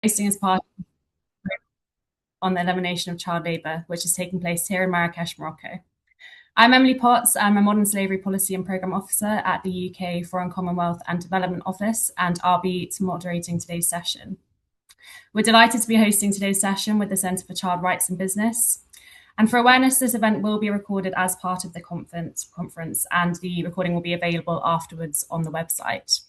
hosting as part on the elimination of child labour, which is taking place here in Marrakesh, Morocco. I'm Emily Potts. I'm a Modern Slavery Policy and Programme Officer at the UK Foreign Commonwealth and Development Office, and I'll be moderating today's session. We're delighted to be hosting today's session with the Centre for Child Rights and Business. And for awareness, this event will be recorded as part of the conference, and the recording will be available afterwards on the website.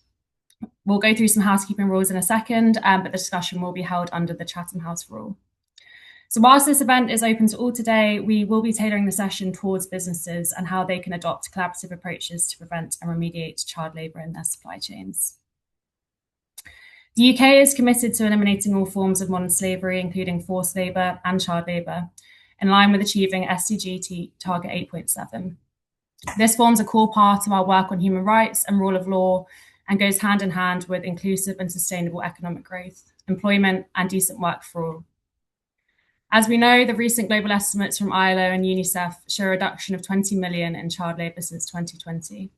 We'll go through some housekeeping rules in a second, but the discussion will be held under the Chatham House rule. So whilst this event is open to all today, we will be tailoring the session towards businesses and how they can adopt collaborative approaches to prevent and remediate child labour in their supply chains. The UK is committed to eliminating all forms of modern slavery, including forced labour and child labour, in line with achieving SDG Target 8.7. This forms a core part of our work on human rights and rule of law and goes hand in hand with inclusive and sustainable economic growth, employment, and decent work for all. As we know, the recent global estimates from ILO and UNICEF show a reduction of 20 million in child labour since 2020.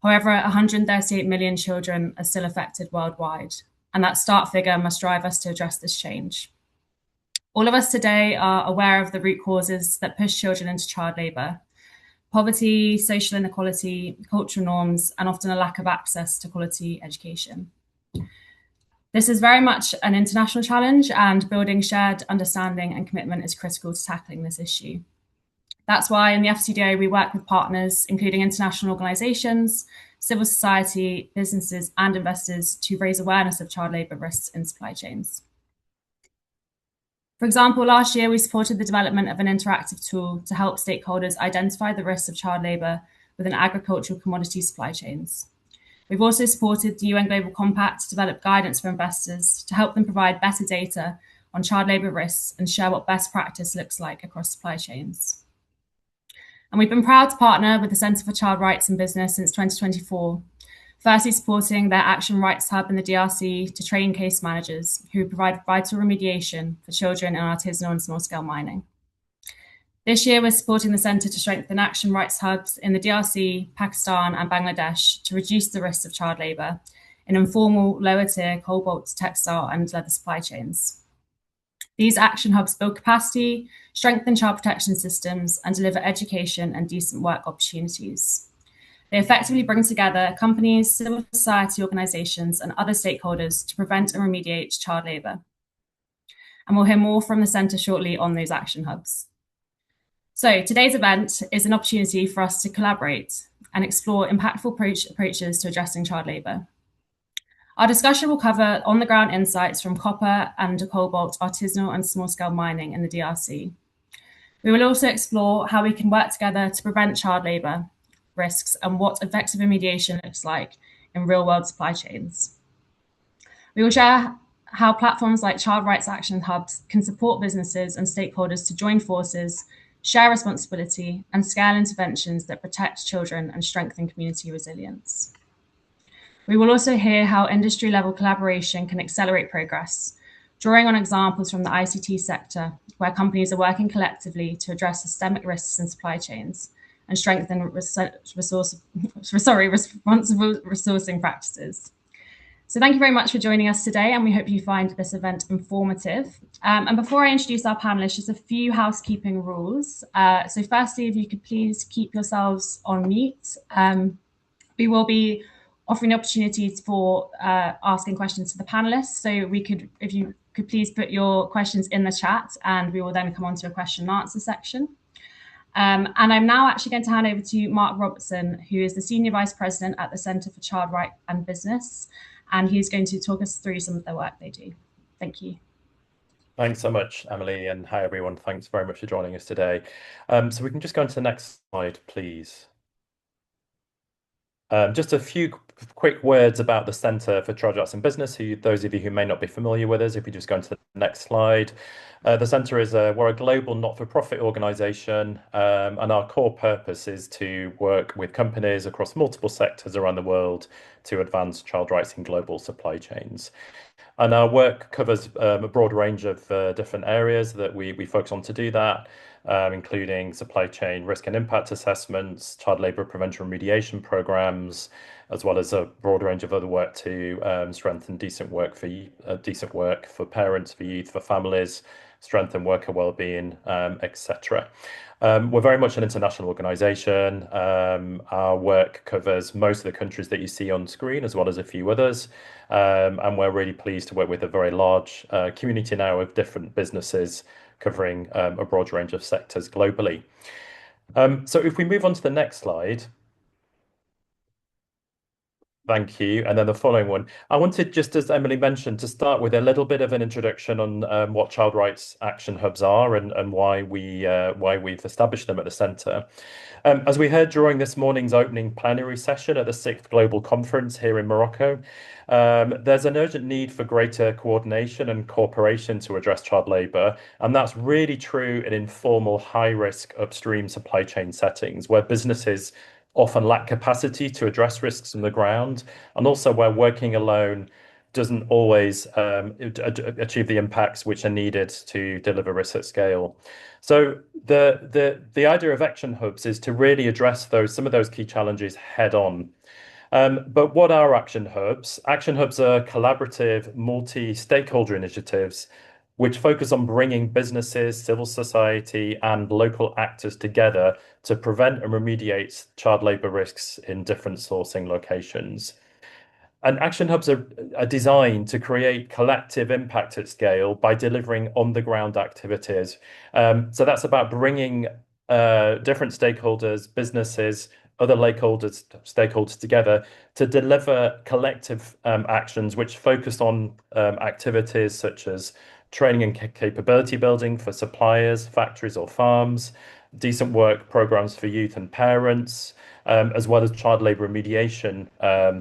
However, 138 million children are still affected worldwide, and that start figure must drive us to address this change. All of us today are aware of the root causes that push children into child labour: poverty, social inequality, cultural norms, and often a lack of access to quality education. This is very much an international challenge, and building shared understanding and commitment is critical to tackling this issue. That's why in the FCDO, we work with partners, including international organisations, civil society, businesses, and investors to raise awareness of child labour risks in supply chains. For example, last year, we supported the development of an interactive tool to help stakeholders identify the risks of child labour within agricultural commodity supply chains. We've also supported the UN Global Compact to develop guidance for investors to help them provide better data on child labour risks and share what best practice looks like across supply chains. And we've been proud to partner with the Centre for Child Rights and Business since 2024, firstly supporting their Action Rights Hub in the DRC to train case managers who provide vital remediation for children in artisanal and small-scale mining. This year, we're supporting the Centre to strengthen action rights hubs in the DRC, Pakistan, and Bangladesh to reduce the risks of child labour in informal, lower-tier cobalt, textile, and leather supply chains. These action hubs build capacity, strengthen child protection systems, and deliver education and decent work opportunities. They effectively bring together companies, civil society organisations, and other stakeholders to prevent and remediate child labour. And we'll hear more from the Centre shortly on those action hubs. So today's event is an opportunity for us to collaborate and explore impactful approaches to addressing child labour. Our discussion will cover on-the-ground insights from copper and cobalt artisanal and small-scale mining in the DRC. We will also explore how we can work together to prevent child labour risks and what effective remediation looks like in real-world supply chains. We will share how platforms like Child Rights Action Hubs can support businesses and stakeholders to join forces, share responsibility, and scale interventions that protect children and strengthen community resilience. We will also hear how industry-level collaboration can accelerate progress, drawing on examples from the ICT sector, where companies are working collectively to address systemic risks in supply chains and strengthen responsible resourcing practices. So thank you very much for joining us today, and we hope you find this event informative. And before I introduce our panelists, just a few housekeeping rules. So firstly, if you could please keep yourselves on mute. We will be offering opportunities for asking questions to the panelists. So if you could please put your questions in the chat, and we will then come on to a question and answer section. And I'm now actually going to hand over to Mark Robertson, who is the Senior Vice President at the Centre for Child Rights and Business, and he's going to talk us through some of the work they do. Thank you. Thanks so much, Emily, and hi everyone. Thanks very much for joining us today. So we can just go into the next slide, please. Just a few quick words about the Centre for Child Rights and Business, those of you who may not be familiar with us, if you just go into the next slide. The Centre we're a global not-for-profit organisation, and our core purpose is to work with companies across multiple sectors around the world to advance child rights in global supply chains. And our work covers a broad range of different areas that we focus on to do that, including supply chain risk and impact assessments, child labour prevention remediation programs, as well as a broad range of other work to strengthen decent work for parents, for youth, for families, strengthen worker well-being, etc. We're very much an international organisation. Our work covers most of the countries that you see on screen, as well as a few others. And we're really pleased to work with a very large community now of different businesses covering a broad range of sectors globally. So if we move on to the next slide. Thank you. And then the following one. I wanted, just as Emily mentioned, to start with a little bit of an introduction on what child rights action hubs are and why we've established them at the centre. As we heard during this morning's opening plenary session at the 6th Global Conference here in Morocco, there's an urgent need for greater coordination and cooperation to address child labour, and that's really true in informal, high-risk upstream supply chain settings where businesses often lack capacity to address risks on the ground, and also where working alone doesn't always achieve the impacts which are needed to deliver risk at scale. So the idea of action hubs is to really address some of those key challenges head on. But what are action hubs? Action hubs are collaborative, multi-stakeholder initiatives which focus on bringing businesses, civil society, and local actors together to prevent and remediate child labour risks in different sourcing locations. And action hubs are designed to create collective impact at scale by delivering on-the-ground activities. So that's about bringing different stakeholders, businesses, other stakeholders together to deliver collective actions which focus on activities such as training and capability building for suppliers, factories or farms, decent work programs for youth and parents, as well as child labour remediation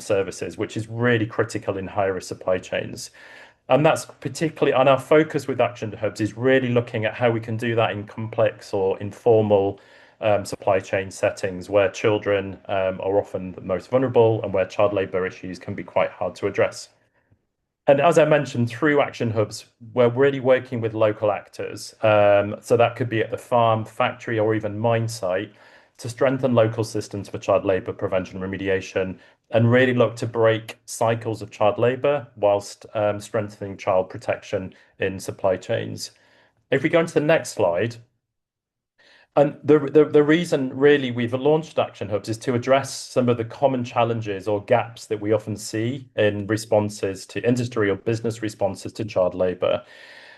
services, which is really critical in high-risk supply chains. And that's particularly, and our focus with Action Hubs is really looking at how we can do that in complex or informal supply chain settings where children are often the most vulnerable and where child labour issues can be quite hard to address. And as I mentioned, through Action Hubs, we're really working with local actors. So that could be at the farm, factory, or even mine site to strengthen local systems for child labour prevention and remediation and really look to break cycles of child labour whilst strengthening child protection in supply chains. If we go into the next slide, and the reason really we've launched Action Hubs is to address some of the common challenges or gaps that we often see in responses to industry or business responses to child labour.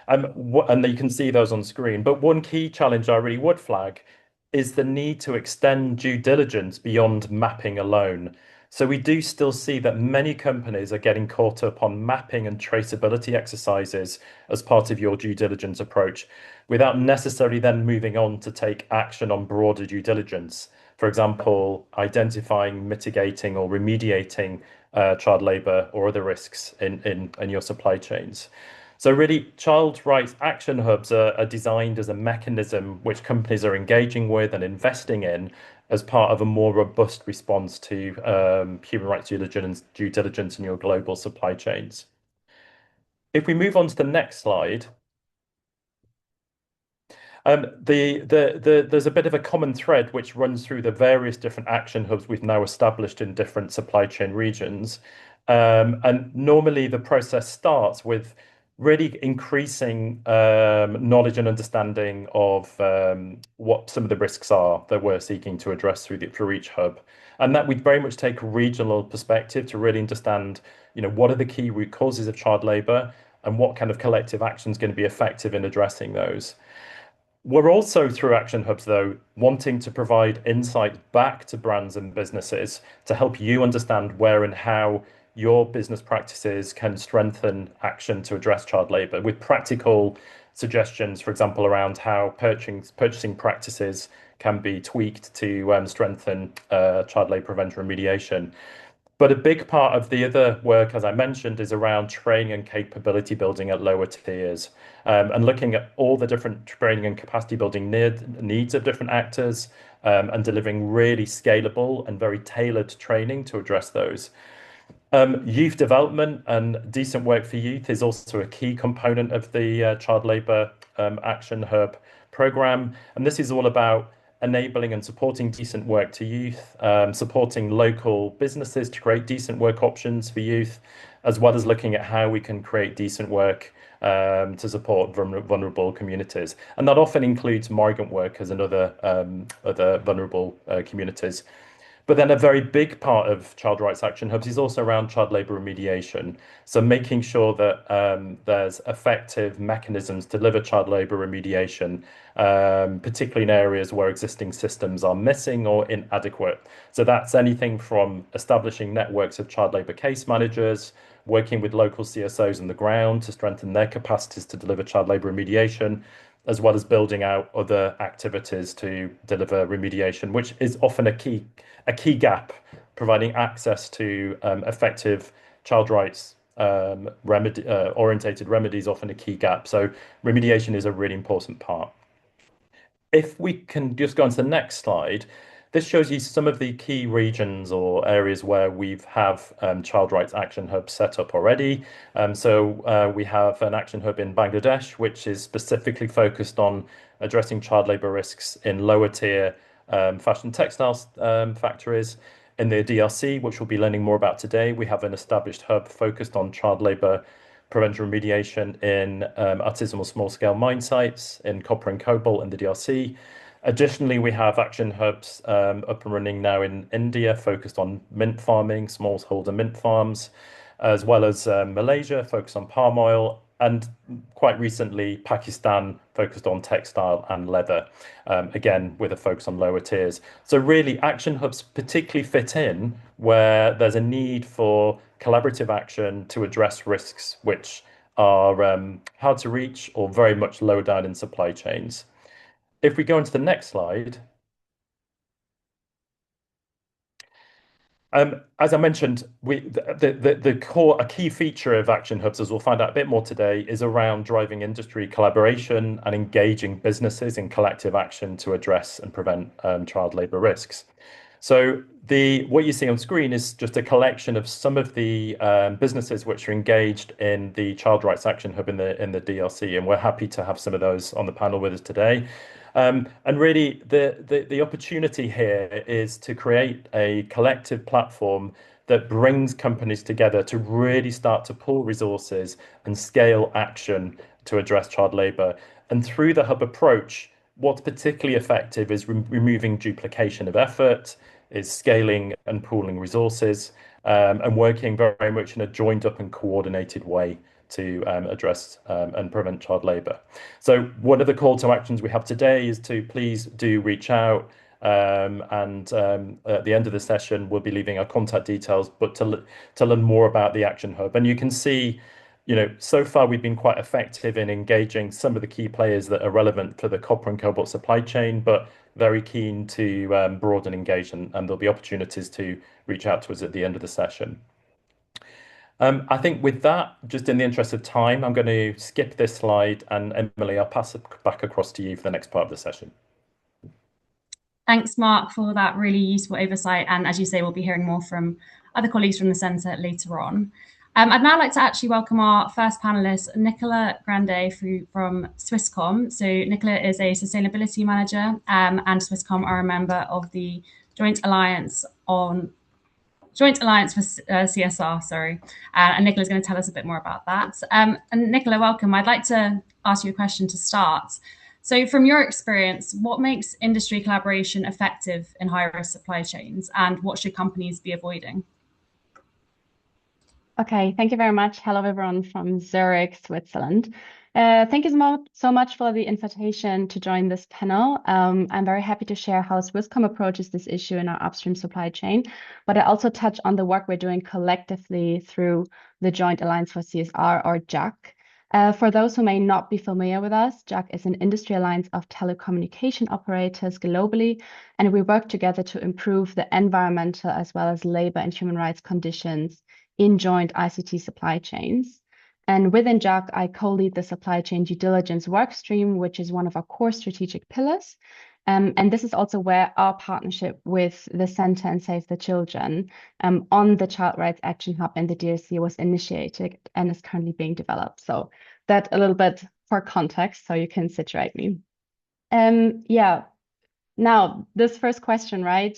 And you can see those on screen. But one key challenge I really would flag is the need to extend due diligence beyond mapping alone. So we do still see that many companies are getting caught up on mapping and traceability exercises as part of your due diligence approach, without necessarily then moving on to take action on broader due diligence. For example, identifying, mitigating, or remediating child labour or other risks in your supply chains. So really, child rights action hubs are designed as a mechanism which companies are engaging with and investing in as part of a more robust response to human rights due diligence in your global supply chains. If we move on to the next slide, there's a bit of a common thread which runs through the various different action hubs we've now established in different supply chain regions. And normally the process starts with really increasing knowledge and understanding of what some of the risks are that we're seeking to address through each hub. And that we very much take a regional perspective to really understand, what are the key root causes of child labour and what kind of collective action is going to be effective in addressing those. We're also, through Action Hubs, though, wanting to provide insight back to brands and businesses to help you understand where and how your business practices can strengthen action to address child labour with practical suggestions, for example, around how purchasing practices can be tweaked to strengthen child labour prevention remediation. But a big part of the other work, as I mentioned, is around training and capability building at lower tiers, and looking at all the different training and capacity building needs of different actors, and delivering really scalable and very tailored training to address those. Youth development and decent work for youth is also a key component of the Child Labour Action Hub program. And this is all about enabling and supporting decent work to youth, supporting local businesses to create decent work options for youth, as well as looking at how we can create decent work to support vulnerable communities. And that often includes migrant workers and other vulnerable communities. But then a very big part of Child Rights Action Hubs is also around child labour remediation. So making sure that there's effective mechanisms to deliver child labour remediation, particularly in areas where existing systems are missing or inadequate. So that's anything from establishing networks of child labour case managers, working with local CSOs on the ground to strengthen their capacities to deliver child labour remediation, as well as building out other activities to deliver remediation, which is often a key gap, providing access to effective child rights orientated remedies, often a key gap. So remediation is a really important part. If we can just go on to the next slide, this shows you some of the key regions or areas where we've have child rights action hubs set up already. So we have an action hub in Bangladesh, which is specifically focused on addressing child labour risks in lower tier fashion textiles factories. In the DRC, which we'll be learning more about today, we have an established hub focused on child labour prevention remediation in artisanal small-scale mine sites in copper and cobalt in the DRC. Additionally, we have action hubs up and running now in India, focused on mint farming, smallholder mint farms, as well as Malaysia, focused on palm oil, and quite recently, Pakistan focused on textile and leather, again, with a focus on lower tiers. So really, action hubs particularly fit in where there's a need for collaborative action to address risks which are hard to reach or very much low down in supply chains. If we go into the next slide, as I mentioned, the core, a key feature of Action Hubs, as we'll find out a bit more today, is around driving industry collaboration and engaging businesses in collective action to address and prevent child labour risks. So what you see on screen is just a collection of some of the businesses which are engaged in the Child Rights Action Hub in the DRC, and we're happy to have some of those on the panel with us today. And really, the opportunity here is to create a collective platform that brings companies together to really start to pool resources and scale action to address child labour. And through the hub approach, what's particularly effective is removing duplication of effort, is scaling and pooling resources, and working very much in a joined up and coordinated way to address and prevent child labour. So one of the call to actions we have today is to please do reach out. And at the end of the session, we'll be leaving our contact details, but to learn more about the Action Hub. And you can see, so far we've been quite effective in engaging some of the key players that are relevant for the copper and cobalt supply chain, but very keen to broaden engagement, and there'll be opportunities to reach out to us at the end of the session. I think with that, just in the interest of time, I'm going to skip this slide, and Emily, I'll pass it back across to you for the next part of the session. Thanks, Mark, for that really useful oversight. And as you say, we'll be hearing more from other colleagues from the centre later on. I'd now like to actually welcome our first panelist, Nicola Grande from Swisscom. So Nicola is a sustainability manager, and Swisscom are a member of the Joint Alliance for CSR, sorry. And Nicola's going to tell us a bit more about that. And Nicola, welcome. I'd like to ask you a question to start. So from your experience, what makes industry collaboration effective in high-risk supply chains, and what should companies be avoiding? Okay, thank you very much. Hello, everyone from Zurich, Switzerland. Thank you so much for the invitation to join this panel. I'm very happy to share how Swisscom approaches this issue in our upstream supply chain, but I also touch on the work we're doing collectively through the Joint Alliance for CSR, or JAC. For those who may not be familiar with us, JAC is an industry alliance of telecommunication operators globally, and we work together to improve the environmental as well as labor and human rights conditions in joint ICT supply chains. And within JAC, I co-lead the supply chain due diligence work stream, which is one of our core strategic pillars. And this is also where our partnership with the Center and Save the Children on the Child Rights Action Hub and the DRC was initiated and is currently being developed. So that a little bit for context, so you can situate me. Yeah. Now, this first question, right,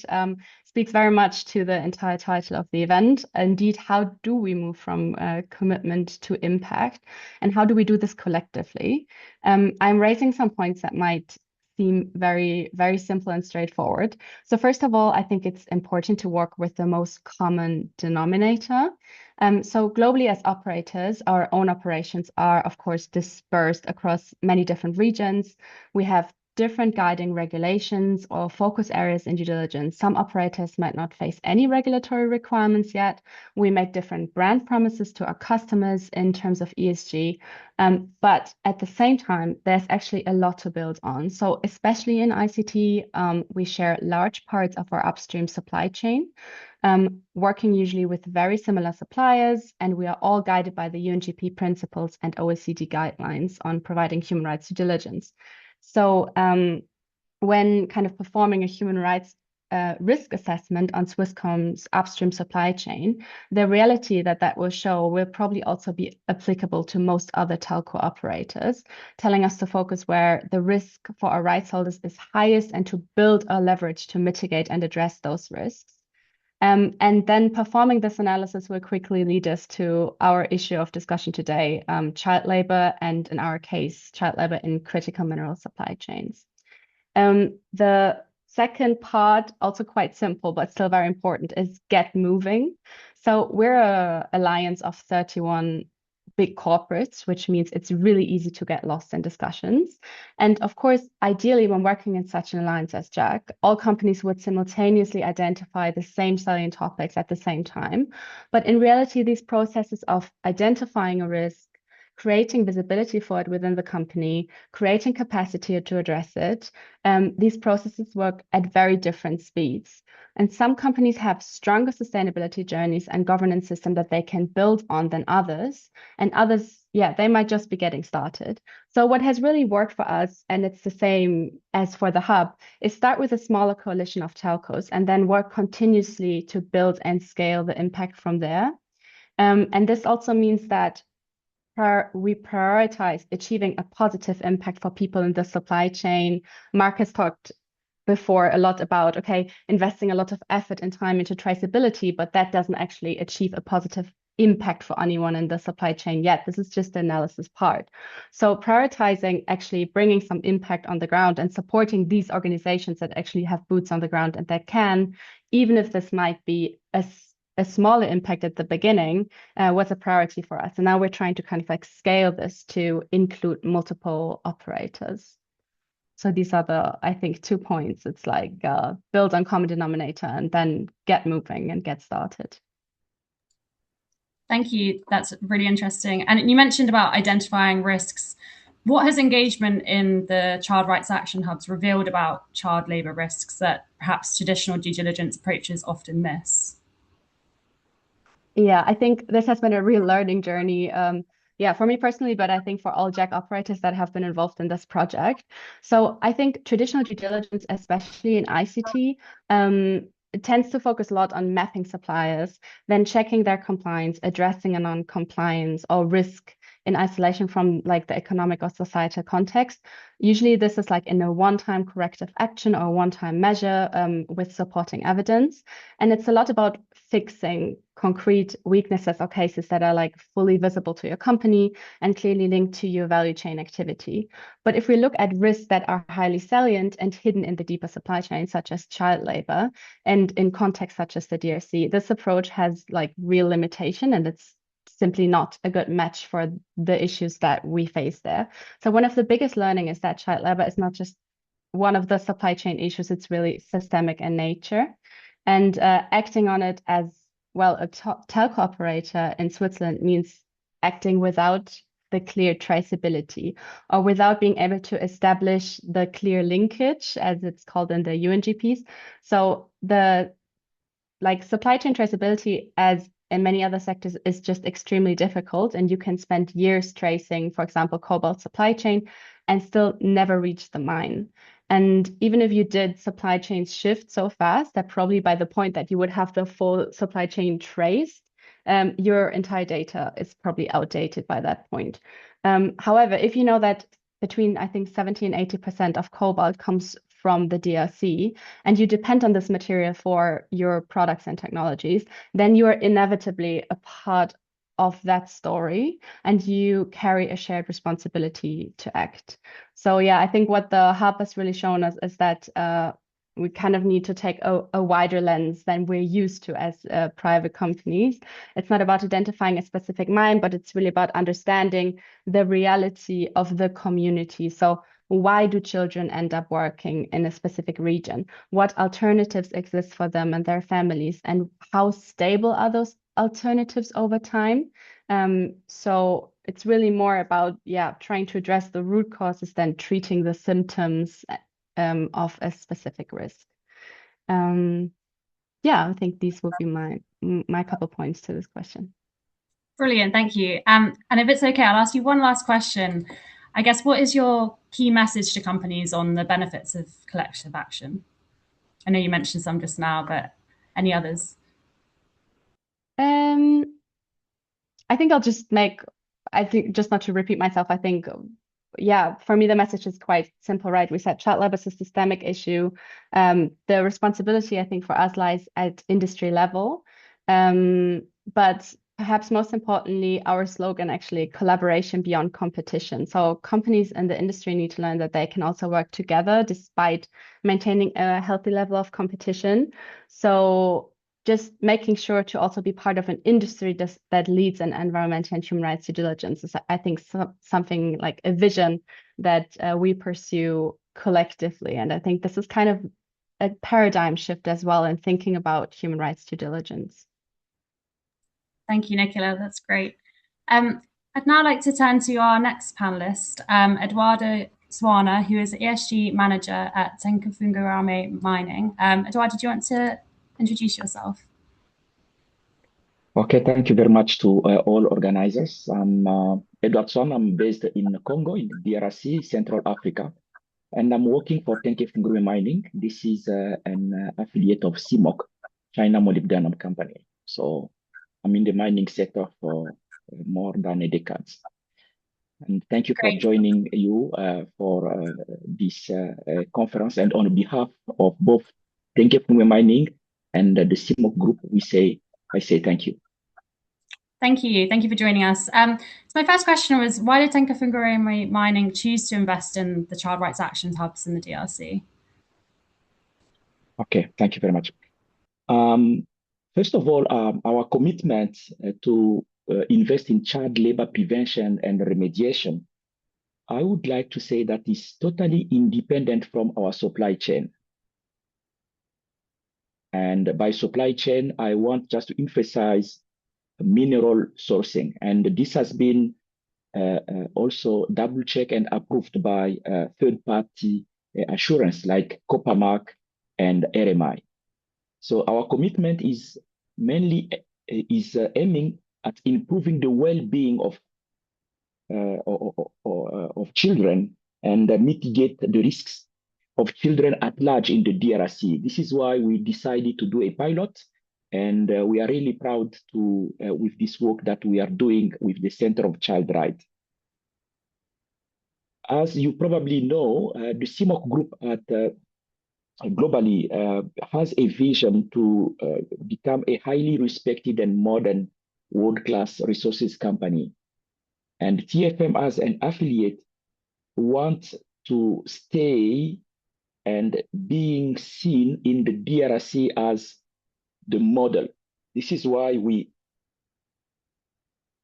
speaks very much to the entire title of the event. Indeed, how do we move from commitment to impact, and how do we do this collectively? I'm raising some points that might seem very, very simple and straightforward. So first of all, I think it's important to work with the most common denominator. So globally as operators, our own operations are, of course, dispersed across many different regions. We have different guiding regulations or focus areas in due diligence. Some operators might not face any regulatory requirements yet. We make different brand promises to our customers in terms of ESG. But at the same time, there's actually a lot to build on. So especially in ICT, we share large parts of our upstream supply chain, working usually with very similar suppliers, and we are all guided by the UNGP principles and OECD guidelines on providing human rights due diligence. So when kind of performing a human rights risk assessment on Swisscom's upstream supply chain, the reality that will show will probably also be applicable to most other telco operators, telling us to focus where the risk for our rights holders is highest and to build our leverage to mitigate and address those risks. And then performing this analysis will quickly lead us to our issue of discussion today, child labor, and in our case, child labor in critical mineral supply chains. The second part, also quite simple, but still very important, is get moving. So we're an alliance of 31 big corporates, which means it's really easy to get lost in discussions. And of course, ideally, when working in such an alliance as Jack, all companies would simultaneously identify the same salient topics at the same time. But in reality, these processes of identifying a risk, creating visibility for it within the company, creating capacity to address it, these processes work at very different speeds. And some companies have stronger sustainability journeys and governance systems that they can build on than others. And others, yeah, they might just be getting started. So what has really worked for us, and it's the same as for the hub, is start with a smaller coalition of telcos and then work continuously to build and scale the impact from there. And this also means that we prioritize achieving a positive impact for people in the supply chain. Mark has talked before a lot about, okay, investing a lot of effort and time into traceability, but that doesn't actually achieve a positive impact for anyone in the supply chain yet. This is just the analysis part. So prioritizing actually bringing some impact on the ground and supporting these organizations that actually have boots on the ground and that can, even if this might be a smaller impact at the beginning, was a priority for us. And now we're trying to kind of like scale this to include multiple operators. So these are the, I think, 2 points. It's like build on common denominator and then get moving and get started. Thank you. That's really interesting. And you mentioned about identifying risks. What has engagement in the Child Rights Action Hubs revealed about child labour risks that perhaps traditional due diligence approaches often miss? Yeah, I think this has been a real learning journey. Yeah, for me personally, but I think for all Jack operators that have been involved in this project. So I think traditional due diligence, especially in ICT, it tends to focus a lot on mapping suppliers, then checking their compliance, addressing a non-compliance or risk in isolation from like the economic or societal context. Usually this is like in a one-time corrective action or one-time measure with supporting evidence. And it's a lot about fixing concrete weaknesses or cases that are like fully visible to your company and clearly linked to your value chain activity. But if we look at risks that are highly salient and hidden in the deeper supply chain, such as child labor, and in contexts such as the DRC, this approach has like real limitation and it's simply not a good match for the issues that we face there. So one of the biggest learning is that child labor is not just one of the supply chain issues, it's really systemic in nature. And acting on it as well, a telco operator in Switzerland means acting without the clear traceability or without being able to establish the clear linkage, as it's called in the UNGPs. So the like supply chain traceability, as in many other sectors, is just extremely difficult. And you can spend years tracing, for example, cobalt supply chain and still never reach the mine. And even if you did supply chains shift so fast that probably by the point that you would have the full supply chain traced, your entire data is probably outdated by that point. However, if you know that between, I think, 70 and 80% of cobalt comes from the DRC, and you depend on this material for your products and technologies, then you are inevitably a part of that story, and you carry a shared responsibility to act. So yeah, I think what the hub has really shown us is that we kind of need to take a wider lens than we're used to as private companies. It's not about identifying a specific mine, but it's really about understanding the reality of the community. So why do children end up working in a specific region? What alternatives exist for them and their families? And how stable are those alternatives over time? So it's really more about, yeah, trying to address the root causes than treating the symptoms of a specific risk. Yeah, I think these would be my couple points to this question. Brilliant, thank you. And if it's okay, I'll ask you one last question. I guess, what is your key message to companies on the benefits of collective action? I know you mentioned some just now, but any others? I think I think just not to repeat myself, I think, yeah, for me, the message is quite simple, right? We said child labor is a systemic issue. The responsibility, I think, for us lies at industry level. But perhaps most importantly, our slogan actually, collaboration beyond competition. So companies in the industry need to learn that they can also work together despite maintaining a healthy level of competition. So just making sure to also be part of an industry that leads in environmental and human rights due diligence is, I think, something like a vision that we pursue collectively. And I think this is kind of a paradigm shift as well in thinking about human rights due diligence. Thank you, Nicola. That's great. I'd now like to turn to our next panelist, Eduardo Swana, who is ESG manager at Tenkefungurame Mining. Eduardo, do you want to introduce yourself? Okay, thank you very much to all organizers. I'm Edward Son. I'm based in Congo, in DRC, Central Africa, and I'm working for Tenkefungurame Mining. This is an affiliate of CMOC, China Molybdenum Company. So I'm in the mining sector for more than a decade. And thank you for joining you for this conference. And on behalf of both Tenkefungurame Mining and the CMOC group, I say thank you. Thank you. Thank you for joining us. So my first question was, why did Tenkefungurame Mining choose to invest in the Child Rights Action Hubs in the DRC? Okay, thank you very much. First of all, our commitment to invest in child labor prevention and remediation, I would like to say that is totally independent from our supply chain. And by supply chain, I want just to emphasize mineral sourcing. And this has been also double-checked and approved by third-party assurance like Coppermark and RMI. So our commitment is mainly aiming at improving the well-being of children and mitigate the risks of children at large in the DRC. This is why we decided to do a pilot, and we are really proud to with this work that we are doing with the Center of Child Rights. As you probably know, the CMOC group at globally has a vision to become a highly respected and modern world-class resources company. And TFM as an affiliate wants to stay and being seen in the DRC as the model. This is why we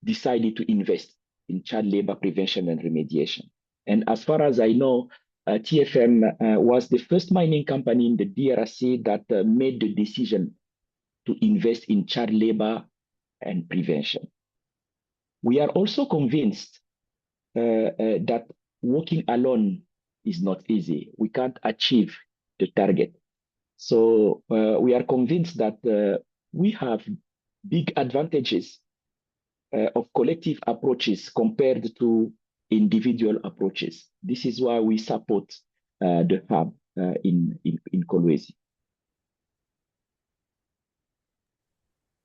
decided to invest in child labor prevention and remediation. And as far as I know, TFM was the first mining company in the DRC that made the decision to invest in child labor and prevention. We are also convinced that working alone is not easy. We can't achieve the target. So we are convinced that we have big advantages of collective approaches compared to individual approaches. This is why we support the hub in Kolwezi.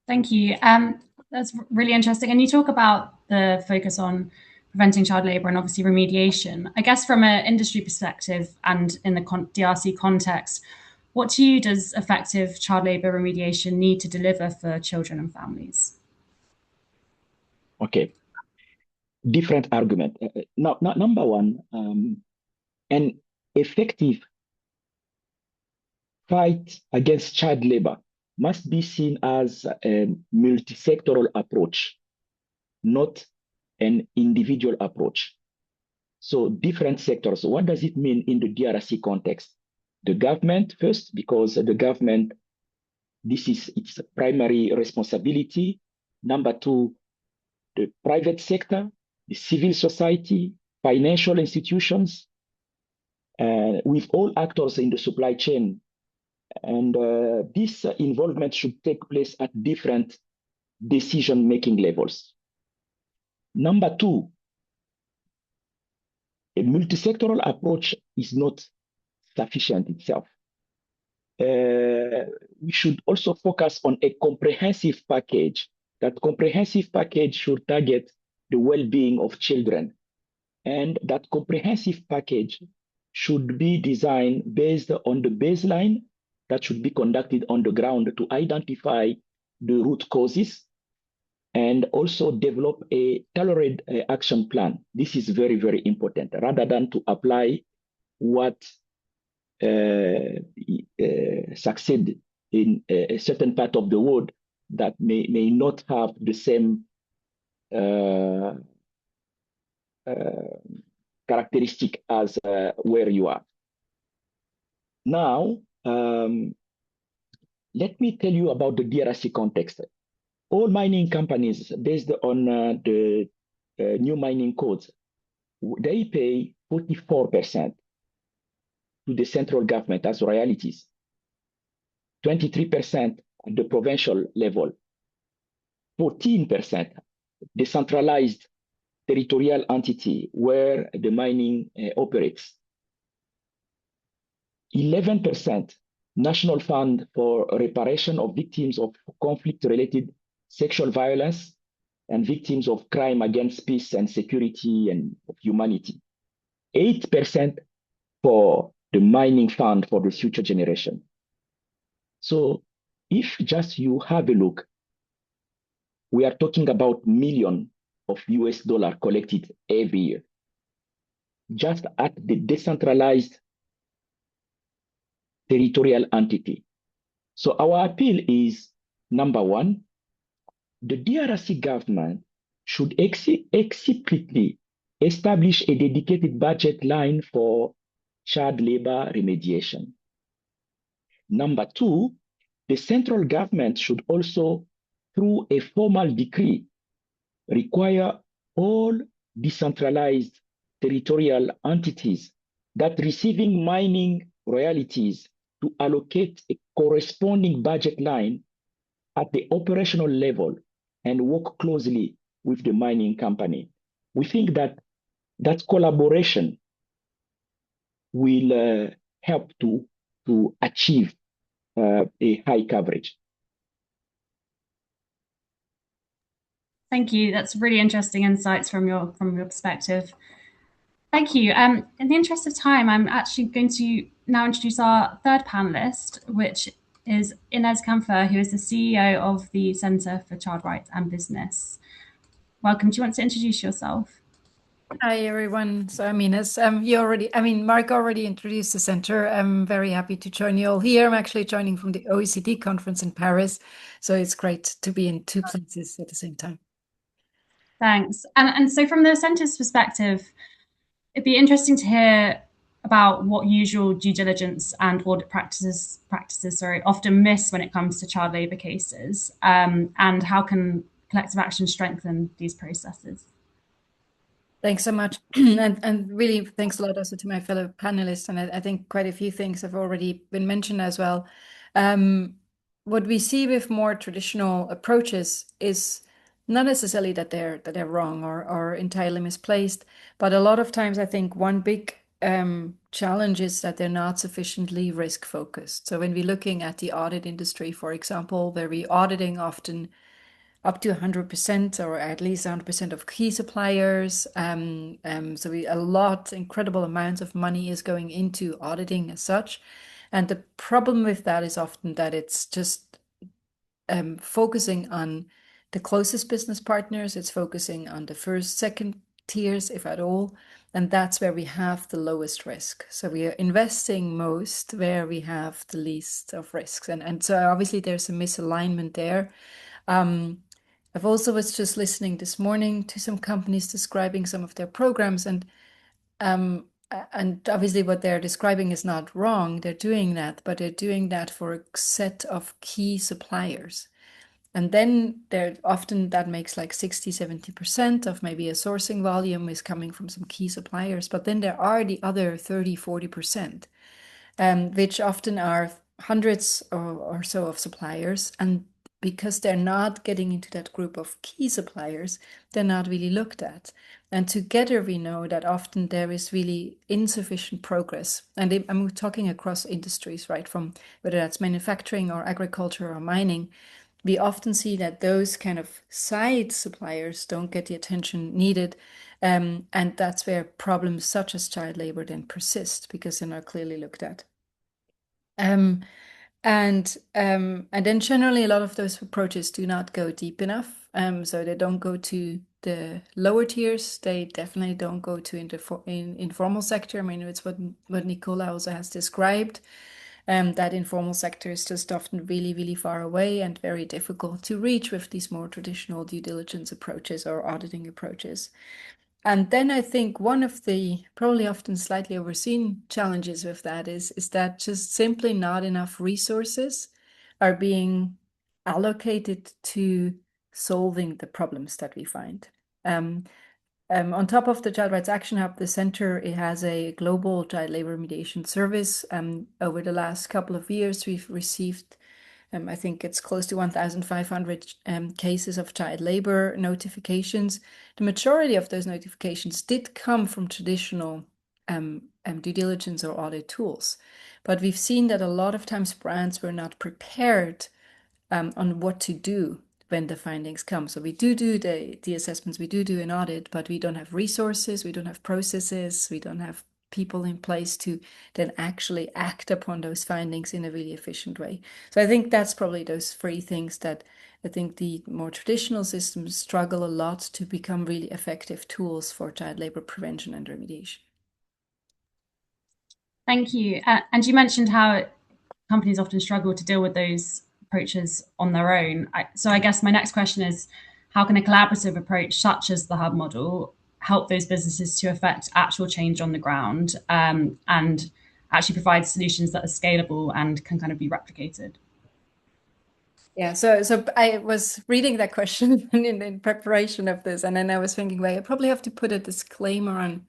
Thank you. That's really interesting. And you talk about the focus on preventing child labour and obviously remediation. I guess from an industry perspective and in the DRC context, what to you does effective child labour remediation need to deliver for children and families? Okay, different argument. Number one, an effective fight against child labor must be seen as a multi-sectoral approach, not an individual approach. So different sectors. What does it mean in the DRC context? The government first, because the government, this is its primary responsibility. Number two, the private sector, the civil society, financial institutions, with all actors in the supply chain. And this involvement should take place at different decision-making levels. Number two, a multi-sectoral approach is not sufficient itself. We should also focus on a comprehensive package. That comprehensive package should target the well-being of children. And that comprehensive package should be designed based on the baseline that should be conducted on the ground to identify the root causes and also develop a tailored action plan. This is very, very important, rather than to apply what succeed in a certain part of the world that may not have the same characteristic as where you are. Now, let me tell you about the DRC context. All mining companies, based on the new mining codes, they pay 44% to the central government as royalties, 23% at the provincial level, 14% decentralized territorial entity where the mining operates, 11% National Fund for Reparation of Victims of Conflict-Related Sexual Violence and Victims of Crime Against Peace and Security and of Humanity, 8% for the Mining Fund for the Future Generation. So if just you have a look, we are talking about millions of US dollars collected every year, just at the decentralized territorial entity. So our appeal is, number one, the DRC government should explicitly establish a dedicated budget line for child labor remediation. Number two, the central government should also, through a formal decree, require all decentralized territorial entities that receiving mining royalties to allocate a corresponding budget line at the operational level and work closely with the mining company. We think that that collaboration will help to achieve a high coverage. Thank you. That's really interesting insights from your perspective. Thank you. In the interest of time, I'm actually going to now introduce our third panelist, which is Inez Kamfer, who is the CEO of the Centre for Child Rights and Business. Welcome. Do you want to introduce yourself? Hi, everyone. So I'm Inez. Mark already introduced the center. I'm very happy to join you all here. I'm actually joining from the OECD conference in Paris. So it's great to be in two places at the same time. Thanks. And so from the centre's perspective, it'd be interesting to hear about what usual due diligence and audit practices often miss when it comes to child labour cases, and how can collective action strengthen these processes? Thanks so much. and really thanks a lot also to my fellow panelists. And I think quite a few things have already been mentioned as well. What we see with more traditional approaches is not necessarily that they're wrong or entirely misplaced, but a lot of times I think one big challenge is that they're not sufficiently risk focused. So when we're looking at the audit industry, for example, where we're auditing often up to 100% or at least 100% of key suppliers. So incredible amounts of money is going into auditing as such. And the problem with that is often that it's just focusing on the closest business partners. It's focusing on the first, second tiers, if at all. And that's where we have the lowest risk. So we are investing most where we have the least of risks. And so obviously there's a misalignment there. I've also was just listening this morning to some companies describing some of their programs, and obviously what they're describing is not wrong. They're doing that, but they're doing that for a set of key suppliers. And then they're often that makes like 60, 70% of maybe a sourcing volume is coming from some key suppliers. But then there are the other 30, 40%, which often are hundreds or so of suppliers. And because they're not getting into that group of key suppliers, they're not really looked at. And together we know that often there is really insufficient progress. And I'm talking across industries, right? From whether that's manufacturing or agriculture or mining, we often see that those kind of side suppliers don't get the attention needed. And that's where problems such as child labor then persist because they're not clearly looked at. And then generally a lot of those approaches do not go deep enough. So they don't go to the lower tiers. They definitely don't go to informal sector. I mean, it's what Nicola also has described. That informal sector is just often really, really far away and very difficult to reach with these more traditional due diligence approaches or auditing approaches. And then I think one of the probably often slightly overseen challenges with that is that just simply not enough resources are being allocated to solving the problems that we find. On top of the Child Rights Action Hub, the center, it has a global child labor mediation service. Over the last couple of years, we've received I think it's close to 1,500 cases of child labor notifications. The majority of those notifications did come from traditional due diligence or audit tools. But we've seen that a lot of times brands were not prepared on what to do when the findings come. So we do the assessments, we do an audit, but we don't have resources, we don't have processes, we don't have people in place to then actually act upon those findings in a really efficient way. So I think that's probably those three things that I think the more traditional systems struggle a lot to become really effective tools for child labor prevention and remediation. Thank you. And you mentioned how companies often struggle to deal with those approaches on their own. So I guess my next question is, how can a collaborative approach such as the hub model help those businesses to affect actual change on the ground and actually provide solutions that are scalable and can kind of be replicated? Yeah, so I was reading that question in preparation of this, and then I was thinking, well, I probably have to put a disclaimer on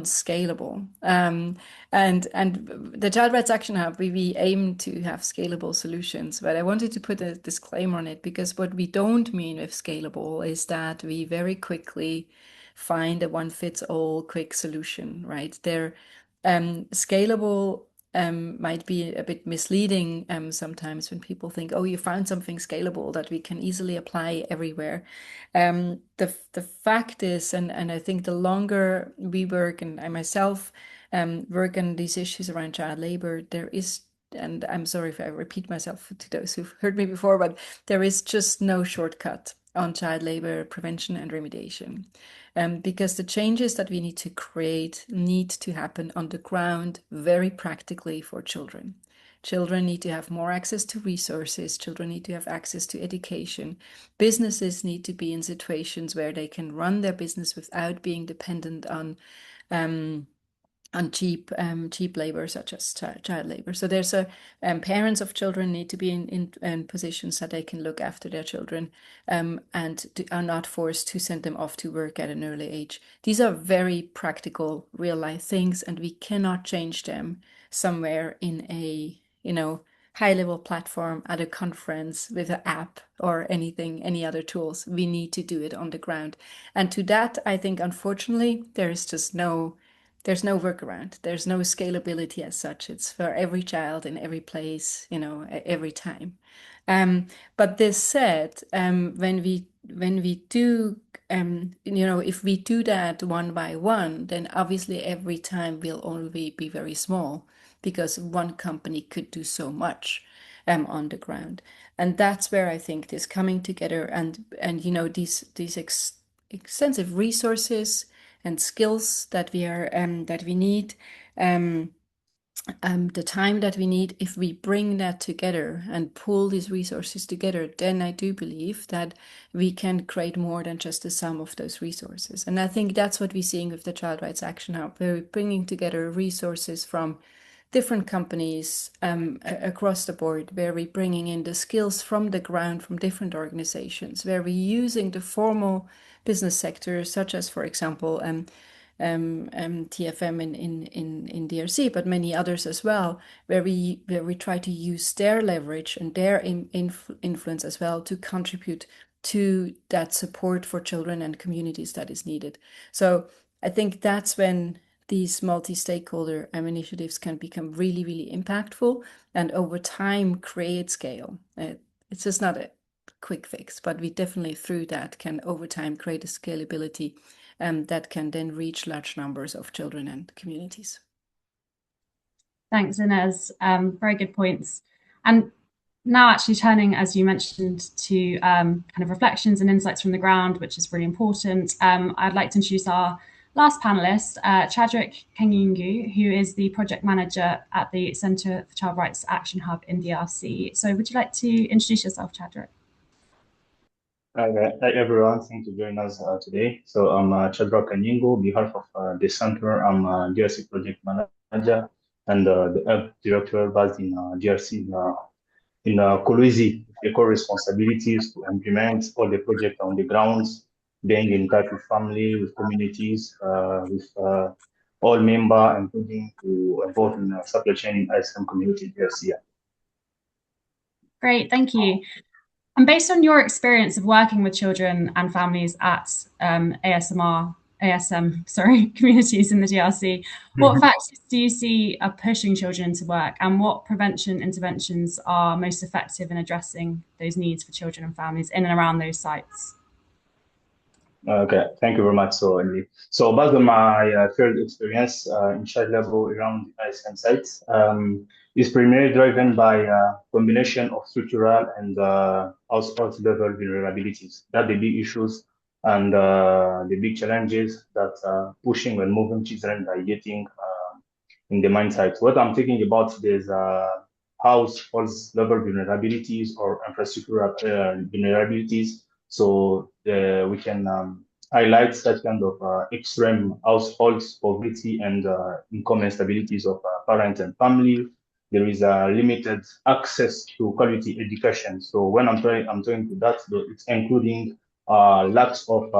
scalable. And the Child Rights Action Hub, we aim to have scalable solutions, but I wanted to put a disclaimer on it because what we don't mean with scalable is that we very quickly find a one-fits-all quick solution, right? They're scalable might be a bit misleading sometimes when people think, oh, you found something scalable that we can easily apply everywhere. The fact is, and I think the longer we work, and I myself work on these issues around child labor, there is, and I'm sorry if I repeat myself to those who've heard me before, but there is just no shortcut on child labor prevention and remediation. Because the changes that we need to create need to happen on the ground very practically for children. Children need to have more access to resources. Children need to have access to education. Businesses need to be in situations where they can run their business without being dependent on cheap labor such as child labor. So there's parents of children need to be in positions that they can look after their children and are not forced to send them off to work at an early age. These are very practical, real life things, and we cannot change them somewhere in a high level platform at a conference with an app or any other tools. We need to do it on the ground. And to that, I think, unfortunately, there is just no there's no workaround. There's no scalability as such. It's for every child in every place, every time. But this said, when we do, if we do that one by one, then obviously every time will only be very small because one company could do so much on the ground. And that's where I think this coming together and these extensive resources and skills that we need, the time that we need, if we bring that together and pull these resources together, then I do believe that we can create more than just the sum of those resources. And I think that's what we're seeing with the Child Rights Action Hub, where we're bringing together resources from different companies across the board, where we're bringing in the skills from the ground from different organizations, where we're using the formal business sector, such as, for example, TFM in DRC, but many others as well, where we try to use their leverage and their influence as well to contribute to that support for children and communities that is needed. So I think that's when these multi-stakeholder initiatives can become really, really impactful and over time create scale. It's just not a quick fix, but we definitely through that can over time create a scalability that can then reach large numbers of children and communities. Thanks, Inez. Very good points. And now actually turning, as you mentioned, to kind of reflections and insights from the ground, which is really important. I'd like to introduce our last panelist, Chadwick Kenyungu, who is the project manager at the Centre for Child Rights Action Hub in DRC. So would you like to introduce yourself, Chadwick? Hi everyone, thanks for joining us today. So I'm Chadwick Kenyungu, on behalf of the Center. I'm DRC project manager and the hub director based in DRC in Kolwezi, eco responsibilities to implement all the projects on the grounds, being in touch with family, with communities, with all members, including who are involved in supply chain in ISM community DRC. Great, thank you. And based on your experience of working with children and families at ASM communities in the DRC, what factors do you see are pushing children into work, and what prevention interventions are most effective in addressing those needs for children and families in and around those sites? Okay, thank you very much. So based on my field experience in child labor around the ISM sites, is primarily driven by a combination of structural and household level vulnerabilities. That the big issues and the big challenges that pushing and moving children by getting in the mine sites. What I'm thinking about is household level vulnerabilities or infrastructural vulnerabilities. So we can highlight that kind of extreme households, poverty, and income instabilities of parents and family. There is limited access to quality education. So when I'm talking to that, it's including lacks of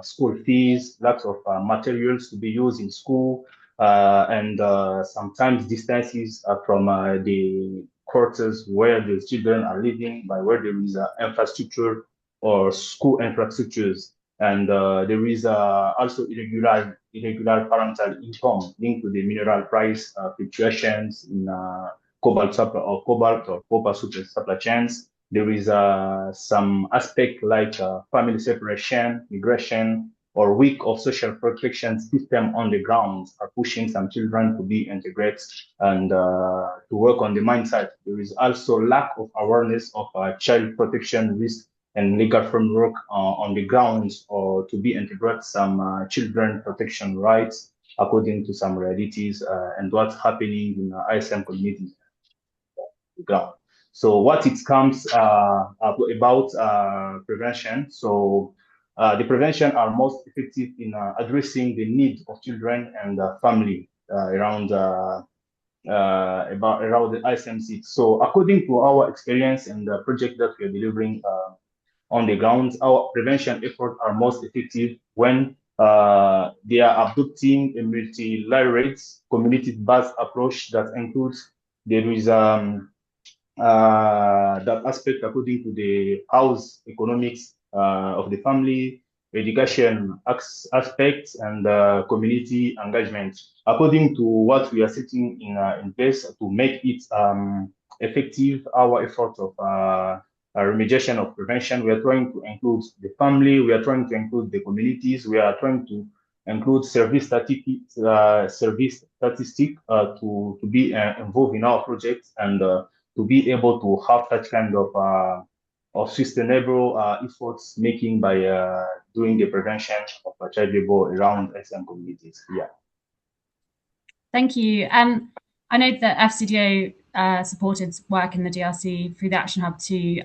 school fees, lacks of materials to be used in school, and sometimes distances from the quarters where the children are living, by where there is infrastructure or school infrastructures. And there is also irregular parental income linked to the mineral price fluctuations in cobalt or copper supply chains. There is some aspect like family separation, migration, or weak of social protection system on the ground are pushing some children to be integrated and to work on the mine site. There is also lack of awareness of child protection risk and legal framework on the grounds or to be integrated some children protection rights according to some realities and what's happening in ISM communities on the ground. So what it comes about prevention. So the prevention are most effective in addressing the needs of children and family around the ISMC. So according to our experience and the project that we are delivering on the ground, our prevention efforts are most effective when they are adopting a multi-layered community-based approach that includes there is that aspect according to the house economics of the family. education aspects, and community engagement, according to what we are setting in place to make it effective. Our effort of remediation of prevention, we are trying to include the family, we are trying to include the communities, we are trying to include service statistic to be involved in our projects, and to be able to have such kind of sustainable efforts making by doing the prevention of child labor around SM communities. Yeah. Thank you. I know that FCDO supported work in the DRC through the Action Hub to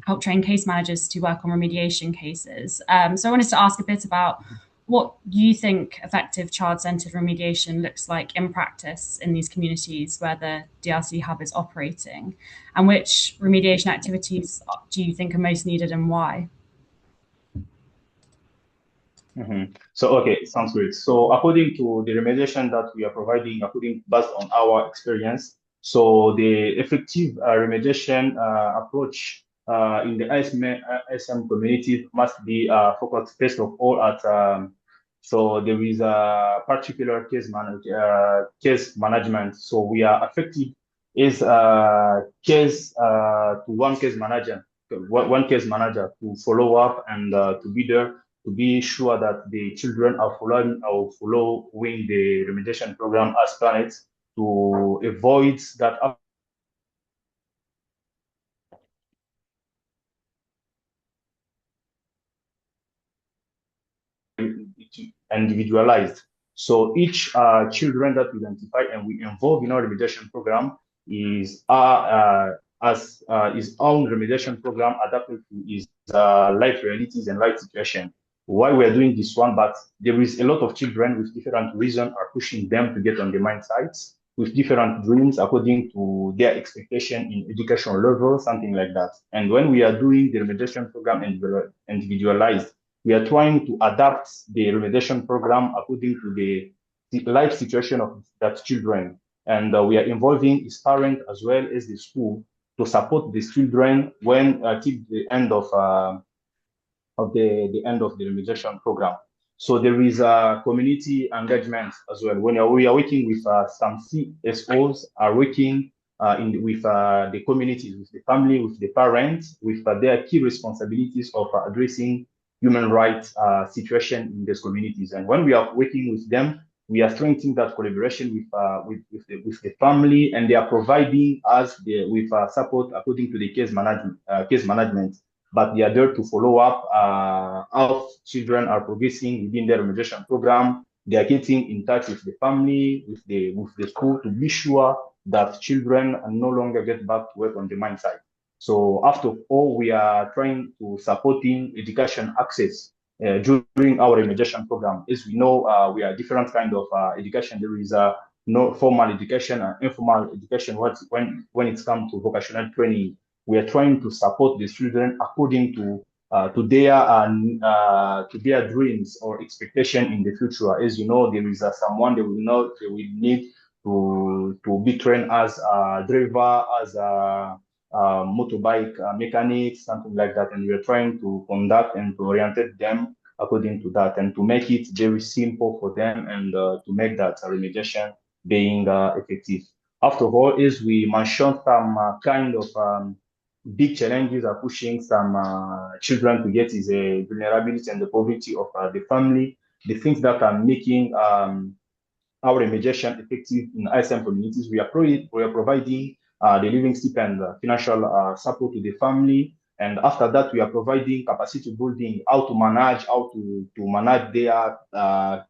help train case managers to work on remediation cases. So I wanted to ask a bit about what you think effective child-centered remediation looks like in practice in these communities where the DRC Hub is operating, and which remediation activities do you think are most needed and why? So, okay, sounds great. So according to the remediation that we are providing, based on our experience, so the effective remediation approach in the ISM community must be focused first of all at so there is a particular case management. So we are effective is case to one case manager to follow up and to be there to be sure that the children are following the remediation program as planned, to avoid that individualized. So each children that we identify and we involve in our remediation program is his own remediation program adapted to his life realities and life situation. Why we are doing this one, but there is a lot of children with different reasons are pushing them to get on the mine sites with different dreams according to their expectation in educational level, something like that. And when we are doing the remediation program individualized, we are trying to adapt the remediation program according to the life situation of that children. And we are involving his parent as well as the school to support these children when till the end of the end of the remediation program. So there is a community engagement as well. When we are working with some CSOs are working with the communities, with the family, with the parents, with their key responsibilities of addressing human rights situation in these communities. And when we are working with them, we are strengthening that collaboration with the family, and they are providing us with support according to the case management. But they are there to follow up how children are progressing within their remediation program. They are getting in touch with the family, with the school, to be sure that children no longer get back to work on the mine site. So after all, we are trying to supporting education access during our remediation program. As we know, we are different kind of education. There is no formal education and informal education. When it comes to vocational training, we are trying to support the children according to their dreams or expectation in the future. As you know, there is someone they will need to be trained as a driver, as a motorbike mechanic, something like that. And we are trying to conduct and to orientate them according to that, and to make it very simple for them, and to make that remediation being effective. After all, as we mentioned, some kind of big challenges are pushing some children to get is a vulnerability and the poverty of the family. The things that are making our remediation effective in ISM communities, we are providing the living stipend, financial support to the family. And after that, we are providing capacity building, how to manage their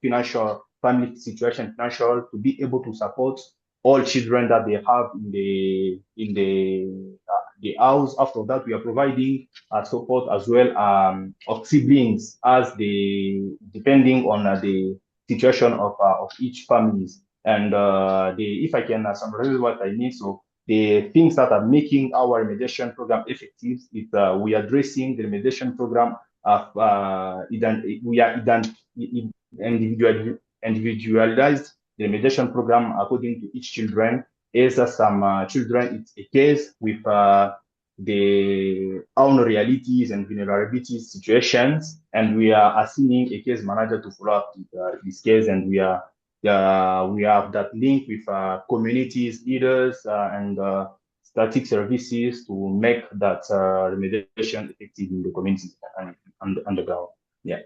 financial family situation, to be able to support all children that they have in the house. After that, we are providing support as well of siblings as depending on the situation of each families. And if I can summarize what I need, so the things that are making our remediation program effective is we are addressing the remediation program of we are individualized the remediation program according to each children. As some children, it's a case with their own realities and vulnerability situations, and we are assigning a case manager to follow up this case, and we have that link with communities, leaders, and static services to make that remediation effective in the community and on the ground. Yeah.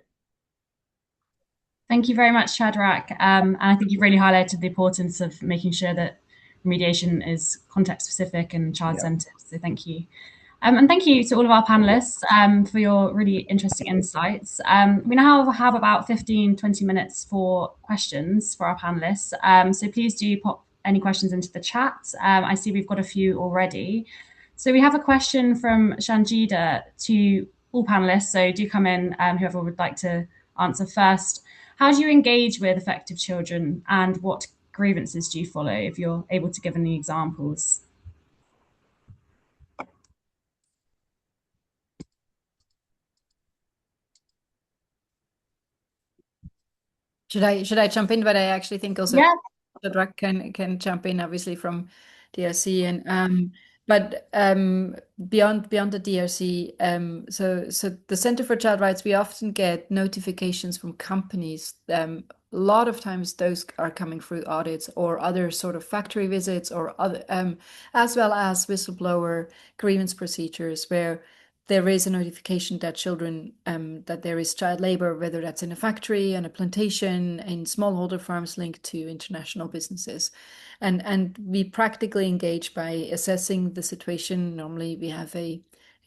Thank you very much, Shadrach. And I think you've really highlighted the importance of making sure that remediation is context specific and child-centered. So thank you. And thank you to all of our panelists for your really interesting insights. We now have about 15, 20 minutes for questions for our panelists. So please do pop any questions into the chat. I see we've got a few already. So we have a question from Shanjida to all panelists. So do come in, whoever would like to answer first. How do you engage with affected children, and what grievances do you follow, if you're able to give any examples? Should I jump in? But I actually think also Shadrach can jump in, obviously from DRC, and but beyond the DRC, so the Center for Child Rights, we often get notifications from companies. A lot of times those are coming through audits or other sort of factory visits, or other, as well as whistleblower grievance procedures where there is a notification that children, that there is child labor, whether that's in a factory, on a plantation, in smallholder farms linked to international businesses. And we practically engage by assessing the situation. Normally we have a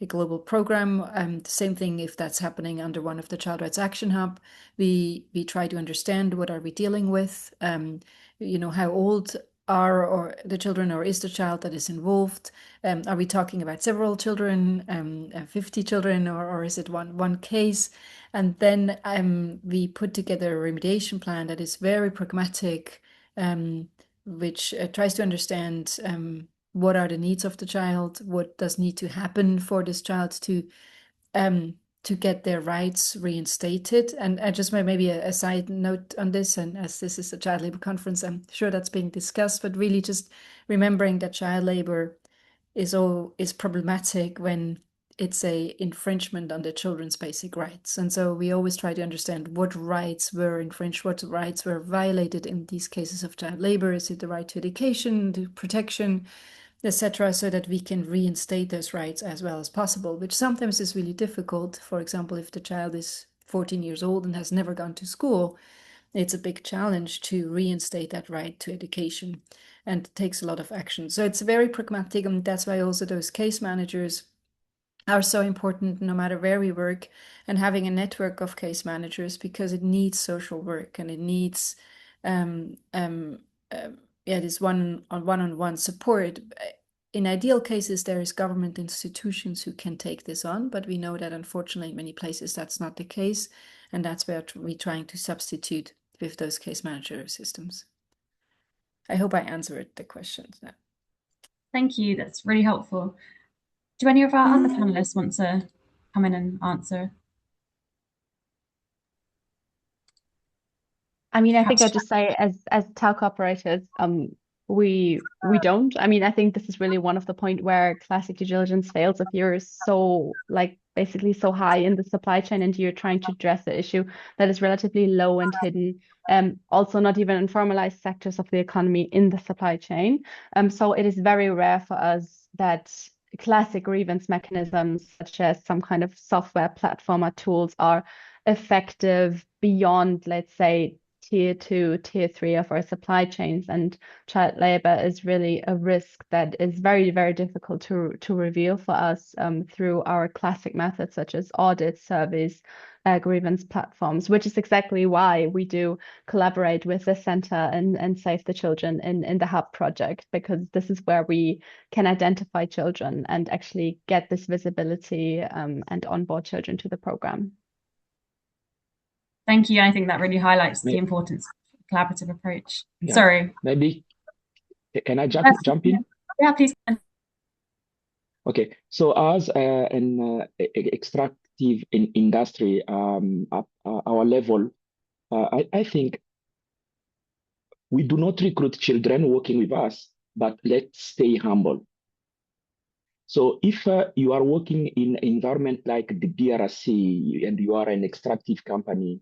global program. The same thing if that's happening under one of the Child Rights Action Hub. We try to understand what are we dealing with, how old are or the children, or is the child that is involved? Are we talking about several children, 50 children, or is it one case? And then we put together a remediation plan that is very pragmatic, which tries to understand what are the needs of the child, what does need to happen for this child to get their rights reinstated. And I just maybe a side note on this, and as this is a child labor conference, I'm sure that's being discussed, but really just remembering that child labor is problematic when it's a infringement on the children's basic rights. And so we always try to understand what rights were infringed, what rights were violated in these cases of child labor. Is it the right to education, to protection, etc., so that we can reinstate those rights as well as possible, which sometimes is really difficult. For example, if the child is 14 years old and has never gone to school, it's a big challenge to reinstate that right to education, and it takes a lot of action. So it's very pragmatic, and that's why also those case managers are so important no matter where we work, and having a network of case managers, because it needs social work and it needs this one-on-one support. In ideal cases, there is government institutions who can take this on, but we know that unfortunately in many places that's not the case, and that's where we're trying to substitute with those case manager systems. I hope I answered the questions now. Thank you, that's really helpful. Do any of our other panelists want to come in and answer? I mean, I think I'd just say as telco operators, we don't. I mean, I think this is really one of the point where classic due diligence fails. If you're so basically so high in the supply chain and you're trying to address the issue that is relatively low and hidden, also not even in formalized sectors of the economy in the supply chain. So it is very rare for us that classic grievance mechanisms such as some kind of software platform or tools are effective beyond, let's say, tier 2, tier 3 of our supply chains, and child labor is really a risk that is very, very difficult to reveal for us through our classic methods such as audit, surveys, grievance platforms, which is exactly why we do collaborate with the center and Save the Children in the Hub project, because this is where we can identify children and actually get this visibility and onboard children to the program. Thank you. I think that really highlights the importance of a collaborative approach. Yeah. Sorry. Maybe, can I jump in? Yeah, please. Okay, so as an extractive industry, at our level, I think we do not recruit children working with us, but let's stay humble. So if you are working in an environment like the DRC and you are an extractive company,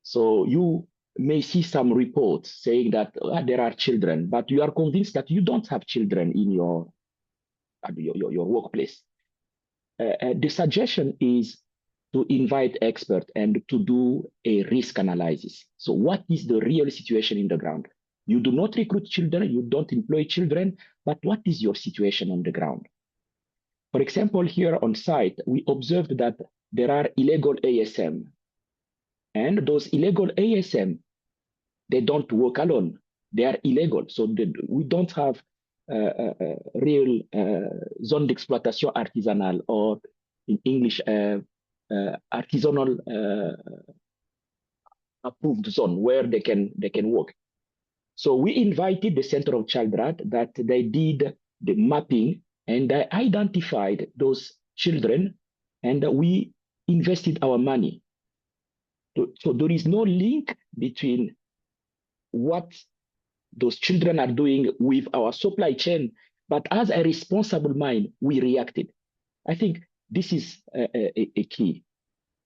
so you may see some reports saying that there are children, but you are convinced that you don't have children in your workplace. The suggestion is to invite experts and to do a risk analysis. So what is the real situation in the ground? You do not recruit children, you don't employ children, but what is your situation on the ground? For example, here on site, we observed that there are illegal ASM, and those illegal ASM, they don't work alone. They are illegal, so we don't have real zone d'exploitation artisanal, or in English, artisanal approved zone where they can work. So we invited the Center of Child Right that they did the mapping and they identified those children, and we invested our money. So there is no link between what those children are doing with our supply chain, but as a responsible mind, we reacted. I think this is a key.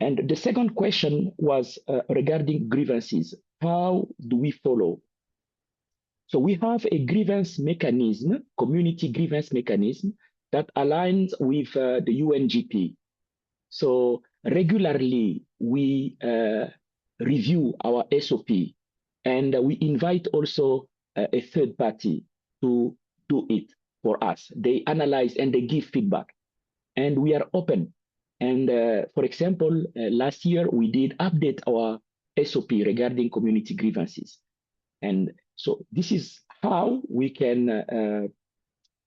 And the second question was regarding grievances. How do we follow? So we have a grievance mechanism, community grievance mechanism, that aligns with the UNGP. So regularly we review our SOP, and we invite also a third party to do it for us. They analyze and they give feedback, and we are open. And for example, last year we did update our SOP regarding community grievances. And so this is how we can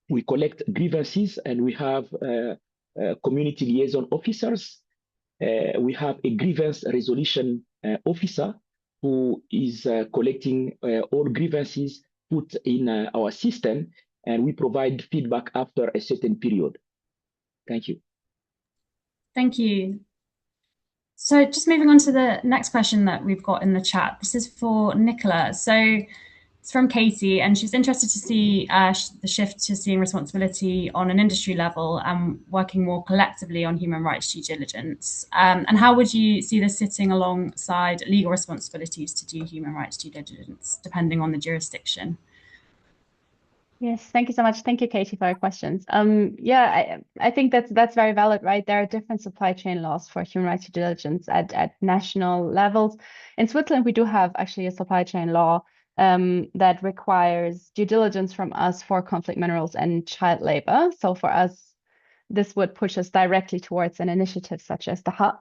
we collect grievances, and we have community liaison officers. We have a grievance resolution officer who is collecting all grievances put in our system, and we provide feedback after a certain period. Thank you. Thank you. So just moving on to the next question that we've got in the chat. This is for Nicola. So it's from Katie, and she's interested to see the shift to seeing responsibility on an industry level and working more collectively on human rights due diligence. And how would you see this sitting alongside legal responsibilities to do human rights due diligence, depending on the jurisdiction? Yes, thank you so much. Thank you, Katie, for your questions. Yeah, I think that's very valid, right? There are different supply chain laws for human rights due diligence at national levels. In Switzerland, we do have actually a supply chain law that requires due diligence from us for conflict minerals and child labor. So for us, this would push us directly towards an initiative such as the hub.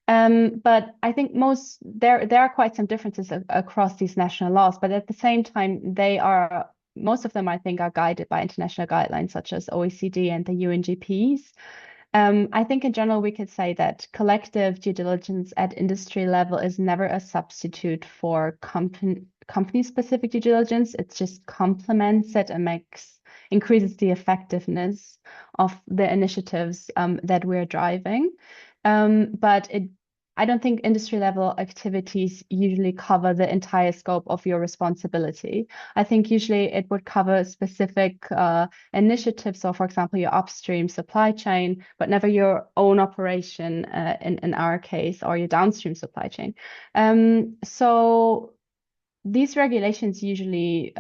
But I think there are quite some differences across these national laws, but at the same time, most of them, I think, are guided by international guidelines such as OECD and the UNGPs. I think in general, we could say that collective due diligence at industry level is never a substitute for company-specific due diligence. It just complements it and increases the effectiveness of the initiatives that we're driving. But I don't think industry level activities usually cover the entire scope of your responsibility. I think usually it would cover specific initiatives. So for example, your upstream supply chain, but never your own operation in our case, or your downstream supply chain. So these regulations usually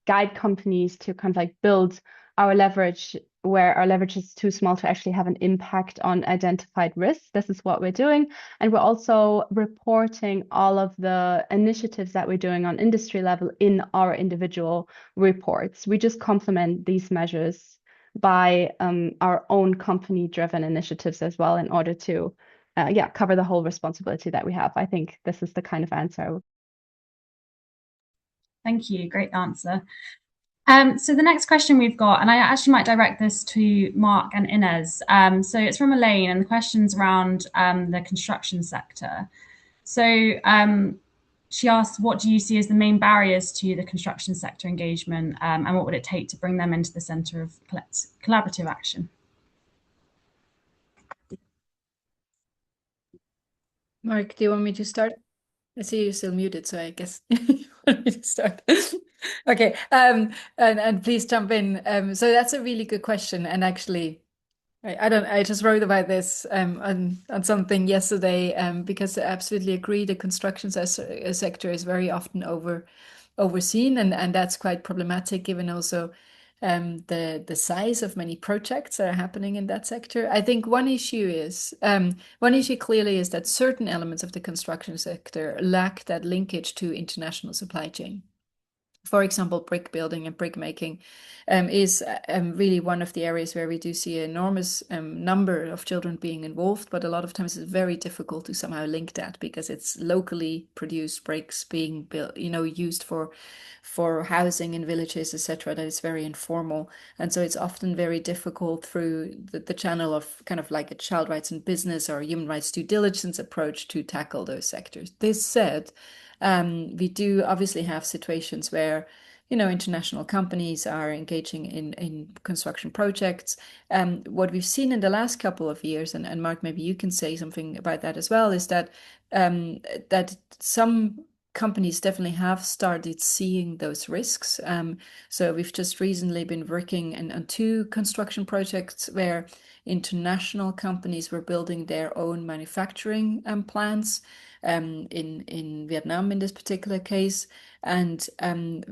guide companies to kind of like build our leverage where our leverage is too small to actually have an impact on identified risks. This is what we're doing. And we're also reporting all of the initiatives that we're doing on industry level in our individual reports. We just complement these measures by our own company-driven initiatives as well in order to cover the whole responsibility that we have. I think this is the kind of answer. Thank you. Great answer. So the next question we've got, and I actually might direct this to Mark and Inez. So it's from Elaine, and the question's around the construction sector. So she asked, what do you see as the main barriers to the construction sector engagement, and what would it take to bring them into the centre of collaborative action? Mark, do you want me to start? I see you're still muted, so I guess you want me to start. Okay, and please jump in. So that's a really good question, and actually, I just wrote about this on something yesterday because I absolutely agree. The construction sector is very often overseen, and that's quite problematic given also the size of many projects that are happening in that sector. I think one issue clearly is that certain elements of the construction sector lack that linkage to international supply chain. For example, brick building and brick making is really one of the areas where we do see an enormous number of children being involved, but a lot of times it's very difficult to somehow link that because it's locally produced bricks being built, used for housing in villages, etc. That is very informal, and so it's often very difficult through the channel of kind of like a child rights and business or human rights due diligence approach to tackle those sectors. This said, we do obviously have situations where, international companies are engaging in construction projects. What we've seen in the last couple of years, and Mark, maybe you can say something about that as well, is that that some companies definitely have started seeing those risks. So we've just recently been working on two construction projects where international companies were building their own manufacturing plants in Vietnam in this particular case. And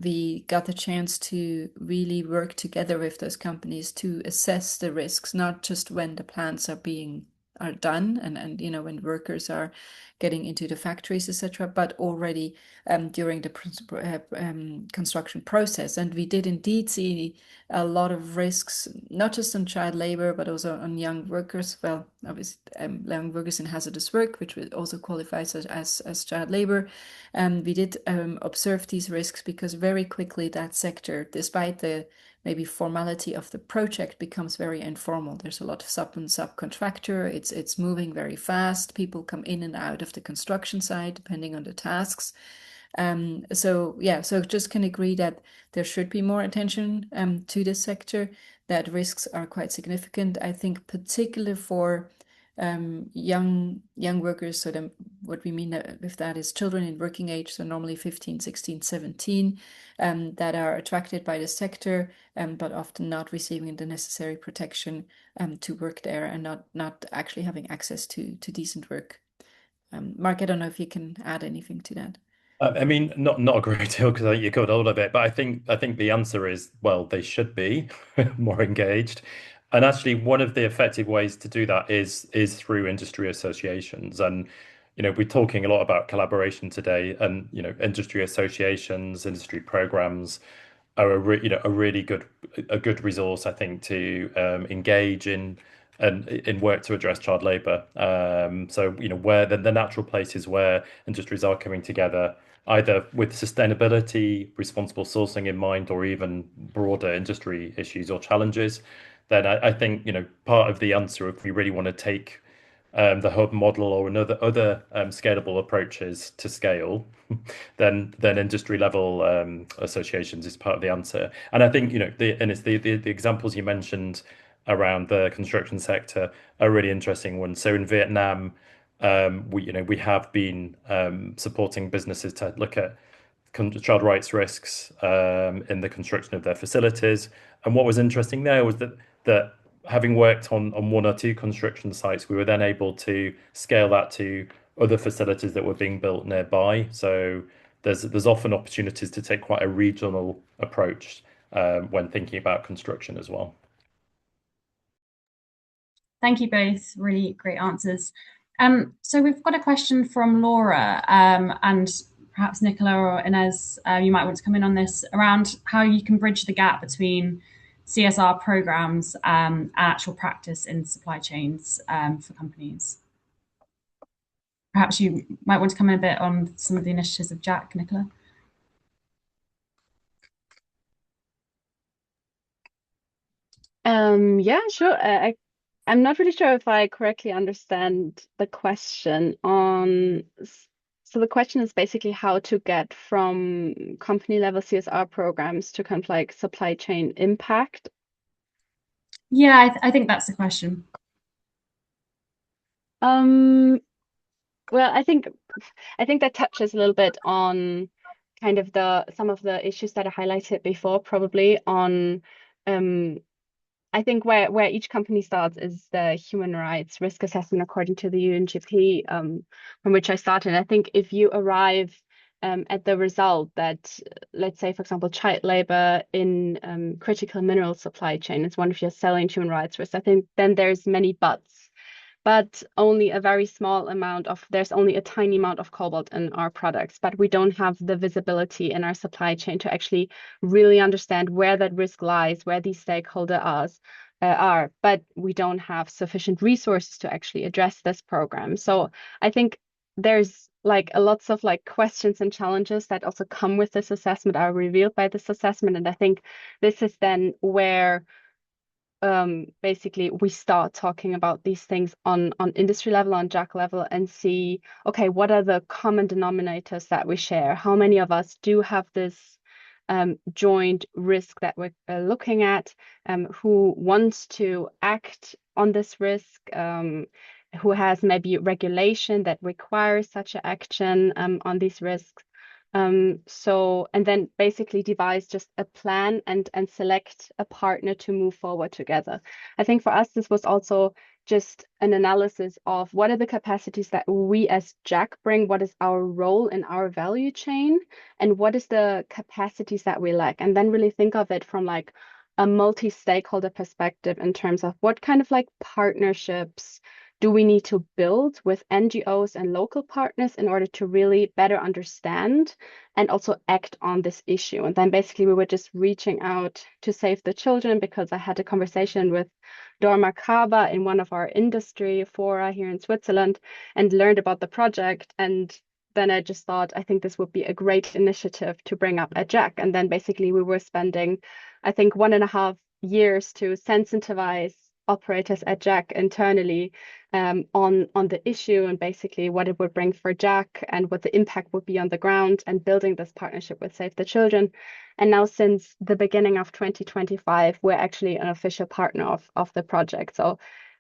we got the chance to really work together with those companies to assess the risks, not just when the plants are done and when workers are getting into the factories, etc., but already during the construction process. And we did indeed see a lot of risks, not just on child labor, but also on young workers. Well, obviously, young workers in hazardous work, which also qualifies as child labor. And we did observe these risks because very quickly that sector, despite the maybe formality of the project, becomes very informal. There's a lot of subcontractor. It's moving very fast. People come in and out of the construction site depending on the tasks. So just can agree that there should be more attention to this sector, that risks are quite significant. I think particularly for young workers, so what we mean with that is children in working age, so normally 15, 16, 17, that are attracted by the sector, but often not receiving the necessary protection to work there and not actually having access to decent work. Mark, I don't know if you can add anything to that. I mean, not a great deal because I think you covered all of it, but I think the answer is, well, they should be more engaged. And actually, one of the effective ways to do that is through industry associations. And we're talking a lot about collaboration today, and industry associations, industry programs are a really good resource, I think, to engage in and in work to address child labour. So where the natural places where industries are coming together, either with sustainability, responsible sourcing in mind, or even broader industry issues or challenges, then I think part of the answer, if we really want to take the hub model or other scalable approaches to scale, then industry level associations is part of the answer. And I think it's the examples you mentioned around the construction sector are really interesting ones. So in Vietnam, we have been supporting businesses to look at child rights risks in the construction of their facilities. And what was interesting there was that having worked on one or two construction sites, we were then able to scale that to other facilities that were being built nearby. So there's often opportunities to take quite a regional approach when thinking about construction as well. Thank you both, really great answers. So we've got a question from Laura, and perhaps Nicola or Inez, you might want to come in on this, around how you can bridge the gap between CSR programs and actual practice in supply chains for companies. Perhaps you might want to come in a bit on some of the initiatives of Jack, Nicola. Yeah, sure. I'm not really sure if I correctly understand the question on. So the question is basically how to get from company level CSR programs to kind of like supply chain impact. Yeah, I think that's the question. Well, I think that touches a little bit on kind of some of the issues that I highlighted before, probably on I think where each company starts is the human rights risk assessment according to the UNGP, from which I started. I think if you arrive at the result that, let's say, for example, child labor in critical mineral supply chain is one of your selling human rights risks, I think then there's many buts. But only a very small amount there's only a tiny amount of cobalt in our products, but we don't have the visibility in our supply chain to actually really understand where that risk lies, where these stakeholders are, but we don't have sufficient resources to actually address this program. So I think there's like lots of like questions and challenges that also come with this assessment are revealed by this assessment. And I think this is then where basically we start talking about these things on industry level, on JAC level, and see, okay, what are the common denominators that we share? How many of us do have this joint risk that we're looking at? Who wants to act on this risk? Who has maybe regulation that requires such an action on these risks? And then basically devise just a plan and select a partner to move forward together. I think for us, this was also just an analysis of what are the capacities that we as JAC bring, what is our role in our value chain, and what is the capacities that we lack. And then really think of it from like a multi-stakeholder perspective in terms of what kind of like partnerships do we need to build with NGOs and local partners in order to really better understand and also act on this issue? And then basically we were just reaching out to Save the Children because I had a conversation with Dorma Kaba in one of our industry fora here in Switzerland and learned about the project. And then I just thought, I think this would be a great initiative to bring up at JAC. And then basically we were spending, I think, 1.5 years to sensitize operators at JAC internally on the issue and basically what it would bring for JAC and what the impact would be on the ground, and building this partnership with Save the Children. And now since the beginning of 2025, we're actually an official partner of the project. So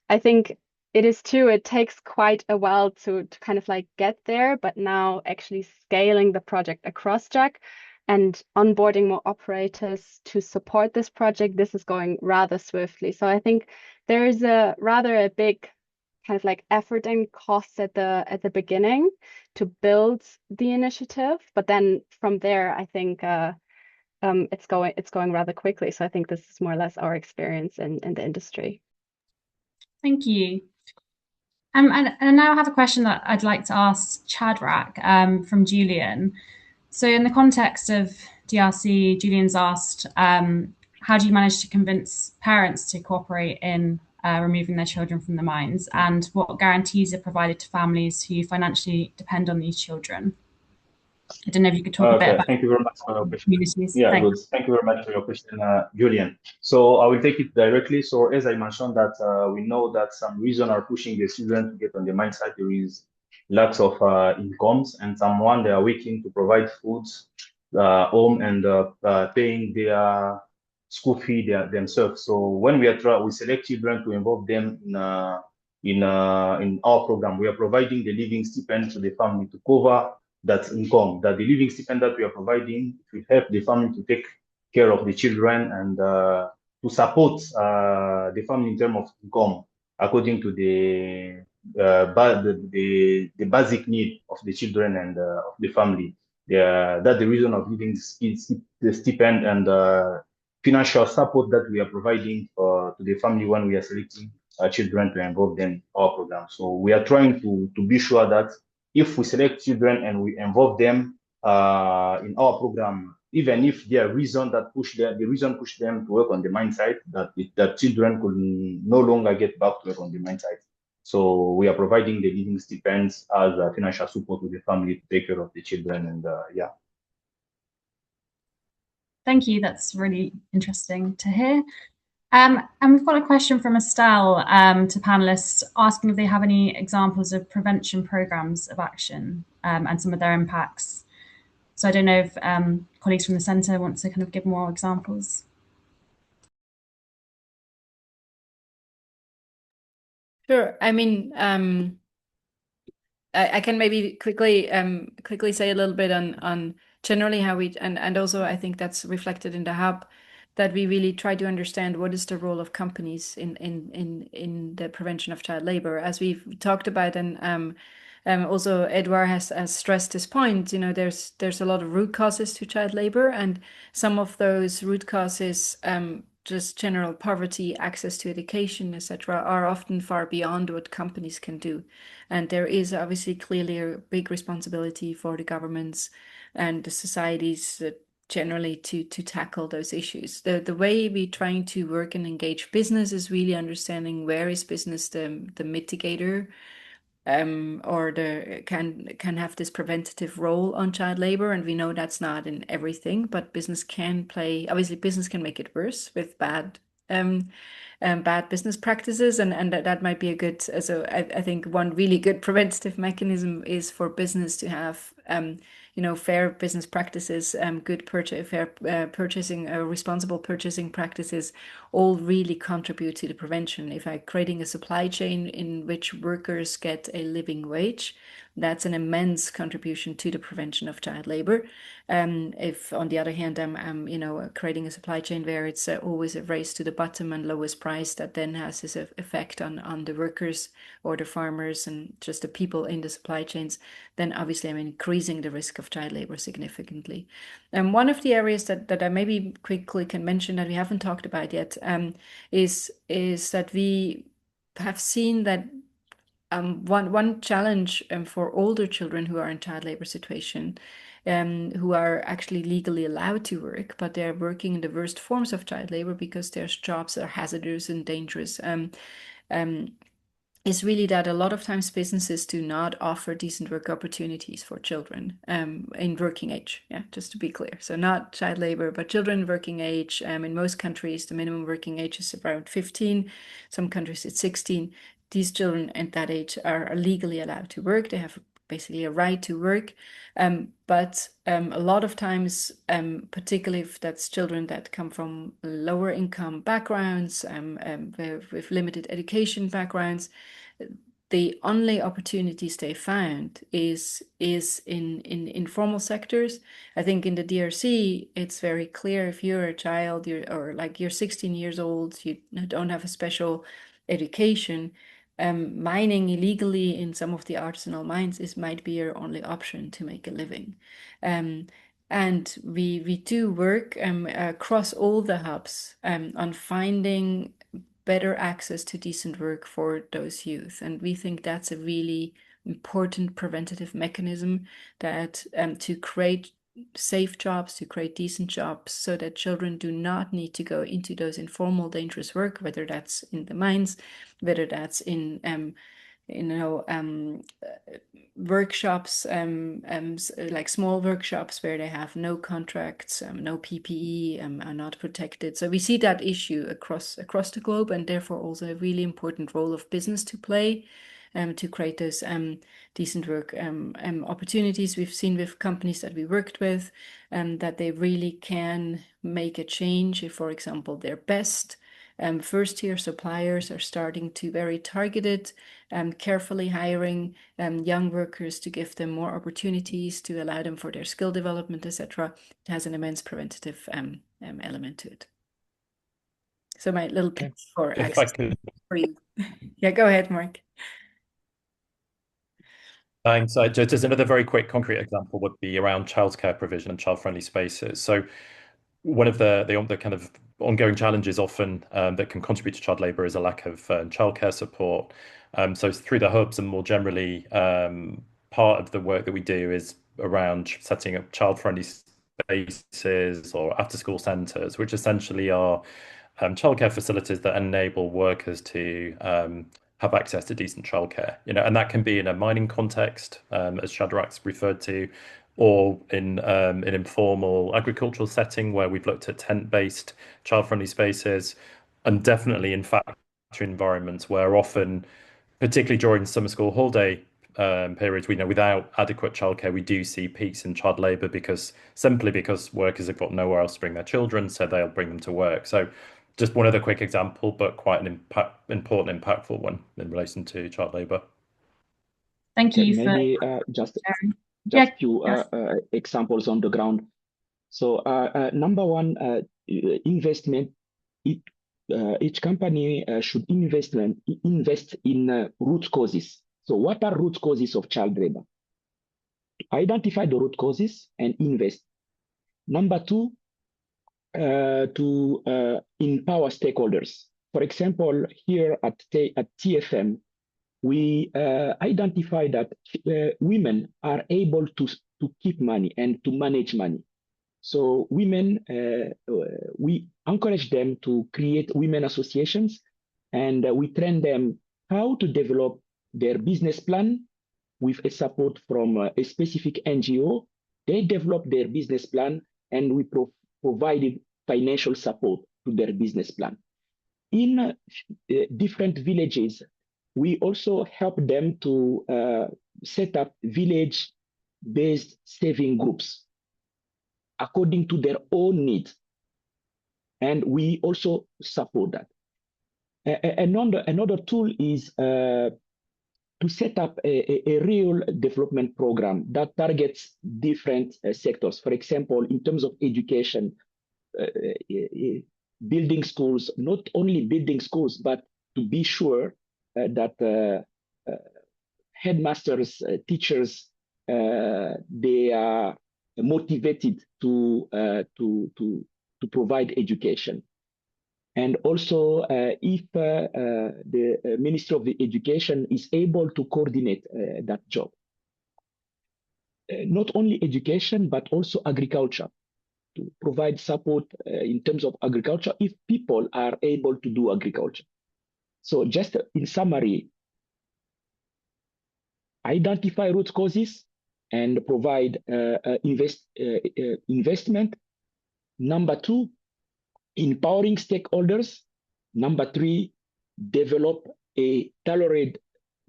I think it takes quite a while to kind of like get there, but now actually scaling the project across JAC and onboarding more operators to support this project, this is going rather swiftly. So I think there is a big kind of like effort and cost at the beginning to build the initiative, but then from there, I think it's going rather quickly. So I think this is more or less our experience in the industry. Thank you. And now I have a question that I'd like to ask Chadrak from Julian. So in the context of DRC, Julian's asked, how do you manage to convince parents to cooperate in removing their children from the mines, and what guarantees are provided to families who financially depend on these children? I don't know if you could talk a bit about. Thank you very much for your question. Communities. Yeah, good. Thank you very much for your question, Julian. So I will take it directly. So as I mentioned that we know that some reason are pushing the children to get on the mine site. There is lacks of incomes, and someone they are working to provide foods, home, and paying their school fee themselves. So when we select children to involve them in our program, we are providing the living stipend to the family to cover that income. That the living stipend that we are providing will help the family to take care of the children and to support the family in terms of income according to the basic need of the children and of the family. That's the reason of giving the stipend and financial support that we are providing to the family when we are selecting children to involve them in our program. So we are trying to be sure that if we select children and we involve them in our program, even if there are reasons that push them to work on the mine site, that children could no longer get back to work on the mine site. So we are providing the living stipends as financial support to the family to take care of the children, and yeah. Thank you. That's really interesting to hear. And we've got a question from Estelle to panelists asking if they have any examples of prevention programs of action and some of their impacts. So I don't know if colleagues from the centre want to kind of give more examples. Sure. I mean, I can maybe quickly say a little bit on generally how we, and also I think that's reflected in the hub, that we really try to understand what is the role of companies in the prevention of child labor, as we've talked about. And also Edouard has stressed this point. There's a lot of root causes to child labor, and some of those root causes, just general poverty, access to education, etc., are often far beyond what companies can do. And there is obviously clearly a big responsibility for the governments and the societies generally to tackle those issues. The way we're trying to work and engage business is really understanding where is business the mitigator, or can have this preventative role on child labor. And we know that's not in everything, but business can play, obviously business can make it worse with bad business practices, and that might be a good, so I think one really good preventative mechanism is for business to have fair business practices, good purchasing, responsible purchasing practices, all really contribute to the prevention. If I'm creating a supply chain in which workers get a living wage, that's an immense contribution to the prevention of child labor. If, on the other hand, I'm creating a supply chain where it's always a race to the bottom and lowest price, that then has this effect on the workers or the farmers and just the people in the supply chains, then obviously I'm increasing the risk of child labor significantly. And one of the areas that I maybe quickly can mention that we haven't talked about yet, is that we have seen that one challenge for older children who are in child labor situation, who are actually legally allowed to work, but they're working in the worst forms of child labor because their jobs are hazardous and dangerous, is really that a lot of times businesses do not offer decent work opportunities for children in working age. Yeah, just to be clear. So not child labor, but children working age. In most countries, the minimum working age is around 15. Some countries it's 16. These children at that age are legally allowed to work. They have basically a right to work. But a lot of times, particularly if that's children that come from lower income backgrounds, with limited education backgrounds, the only opportunities they found is in informal sectors. I think in the DRC, it's very clear if you're a child, you're 16 years old, you don't have a special education, mining illegally in some of the artisanal mines might be your only option to make a living. And we do work across all the hubs on finding better access to decent work for those youth. And we think that's a really important preventative mechanism, that to create safe jobs, to create decent jobs, so that children do not need to go into those informal, dangerous work, whether that's in the mines, whether that's in workshops, like small workshops where they have no contracts, no PPE, are not protected. So we see that issue across the globe, and therefore also a really important role of business to play, to create those decent work opportunities. We've seen with companies that we worked with, that they really can make a change if, for example, their best first-tier suppliers are starting to very targeted, carefully hiring young workers to give them more opportunities, to allow them for their skill development, etc. It has an immense preventative element to it. So my little pitch for If I access could, for you. Yeah, go ahead, Mark. thanks. Just another very quick concrete example would be around childcare provision and child-friendly spaces. So one of the kind of ongoing challenges often that can contribute to child labour is a lack of childcare support. So through the hubs and more generally, part of the work that we do is around setting up child-friendly spaces or after-school centres, which essentially are childcare facilities that enable workers to have access to decent childcare. And that can be in a mining context, as Shadrach's referred to, or in an informal agricultural setting where we've looked at tent-based child-friendly spaces, and definitely in factory environments where often, particularly during summer school holiday periods, we know without adequate childcare, we do see peaks in child labour simply because workers have got nowhere else to bring their children, so they'll bring them to work. So just one other quick example, but quite an important, impactful one in relation to child labour. Thank you for maybe just few examples on the ground. So number one, investment. Each company should invest in root causes. So what are root causes of child labor? Identify the root causes and invest. Number two, to empower stakeholders. For example, here at TFM, we identify that women are able to keep money and to manage money. So women, we encourage them to create women associations, and we train them how to develop their business plan with a support from a specific NGO. They develop their business plan, and we provided financial support to their business plan. In different villages, we also help them to set up village-based saving groups according to their own needs. And we also support that. Another tool is to set up a real development program that targets different sectors. For example, in terms of education, building schools, not only building schools, but to be sure that headmasters, teachers, they are motivated to provide education. And also, if the Ministry of Education is able to coordinate that job. Not only education, but also agriculture, to provide support in terms of agriculture if people are able to do agriculture. So just in summary, identify root causes and provide investment. Number two, empowering stakeholders. Number three, develop a tailored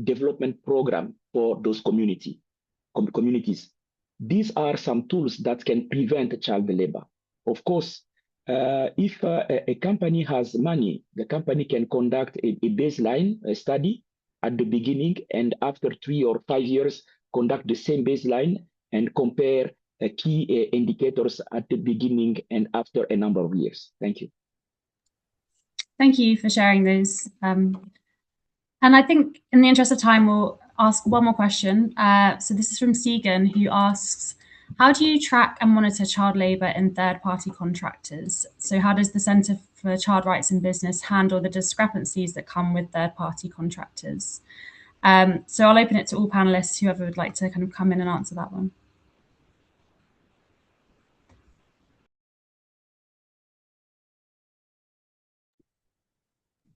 development program for those communities. These are some tools that can prevent child labor. Of course, if a company has money, the company can conduct a baseline study at the beginning, and after 3 or 5 years, conduct the same baseline and compare key indicators at the beginning and after a number of years. Thank you. Thank you for sharing those. And I think in the interest of time, we'll ask one more question. So this is from Segan, who asks, how do you track and monitor child labour in third-party contractors? So how does the Centre for Child Rights in Business handle the discrepancies that come with third-party contractors? So I'll open it to all panelists, whoever would like to kind of come in and answer that one.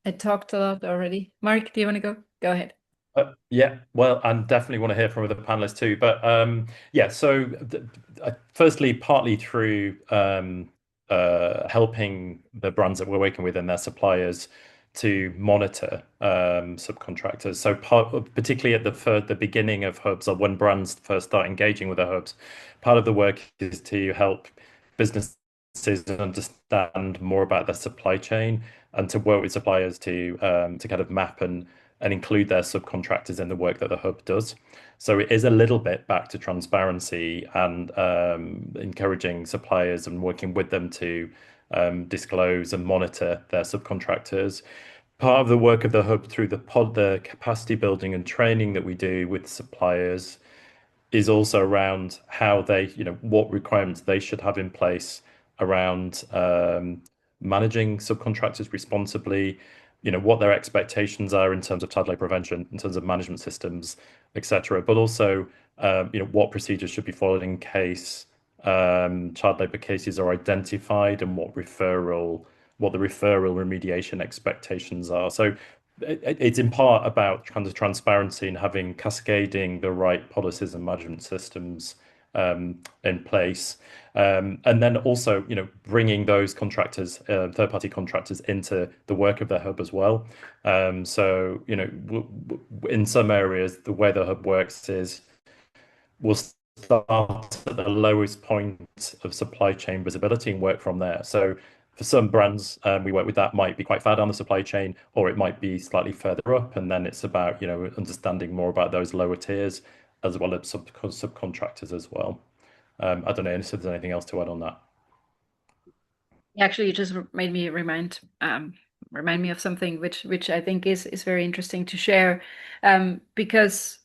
I talked a lot already. Mark, do you want to go? Go ahead. Yeah, well, I definitely want to hear from other panelists too. But yeah, so firstly, partly through helping the brands that we're working with and their suppliers to monitor subcontractors. So particularly at the beginning of hubs, or when brands first start engaging with the hubs, part of the work is to help businesses understand more about their supply chain and to work with suppliers to kind of map and include their subcontractors in the work that the hub does. So it is a little bit back to transparency and encouraging suppliers and working with them to disclose and monitor their subcontractors. Part of the work of the hub through the capacity building and training that we do with suppliers is also around how they, what requirements they should have in place around managing subcontractors responsibly, what their expectations are in terms of child labour prevention, in terms of management systems, etc. But also, what procedures should be followed in case child labour cases are identified, and what the referral remediation expectations are. So it's in part about kind of transparency and having cascading the right policies and management systems in place, and then also bringing those contractors, third-party contractors, into the work of the hub as well. So in some areas the way the hub works is we'll start at the lowest point of supply chain visibility and work from there. So for some brands we work with that might be quite far down the supply chain, or it might be slightly further up, and then it's about understanding more about those lower tiers as well as subcontractors as well. I don't know if there's anything else to add on that. Actually, you just made me remind me of something which I think is very interesting to share, because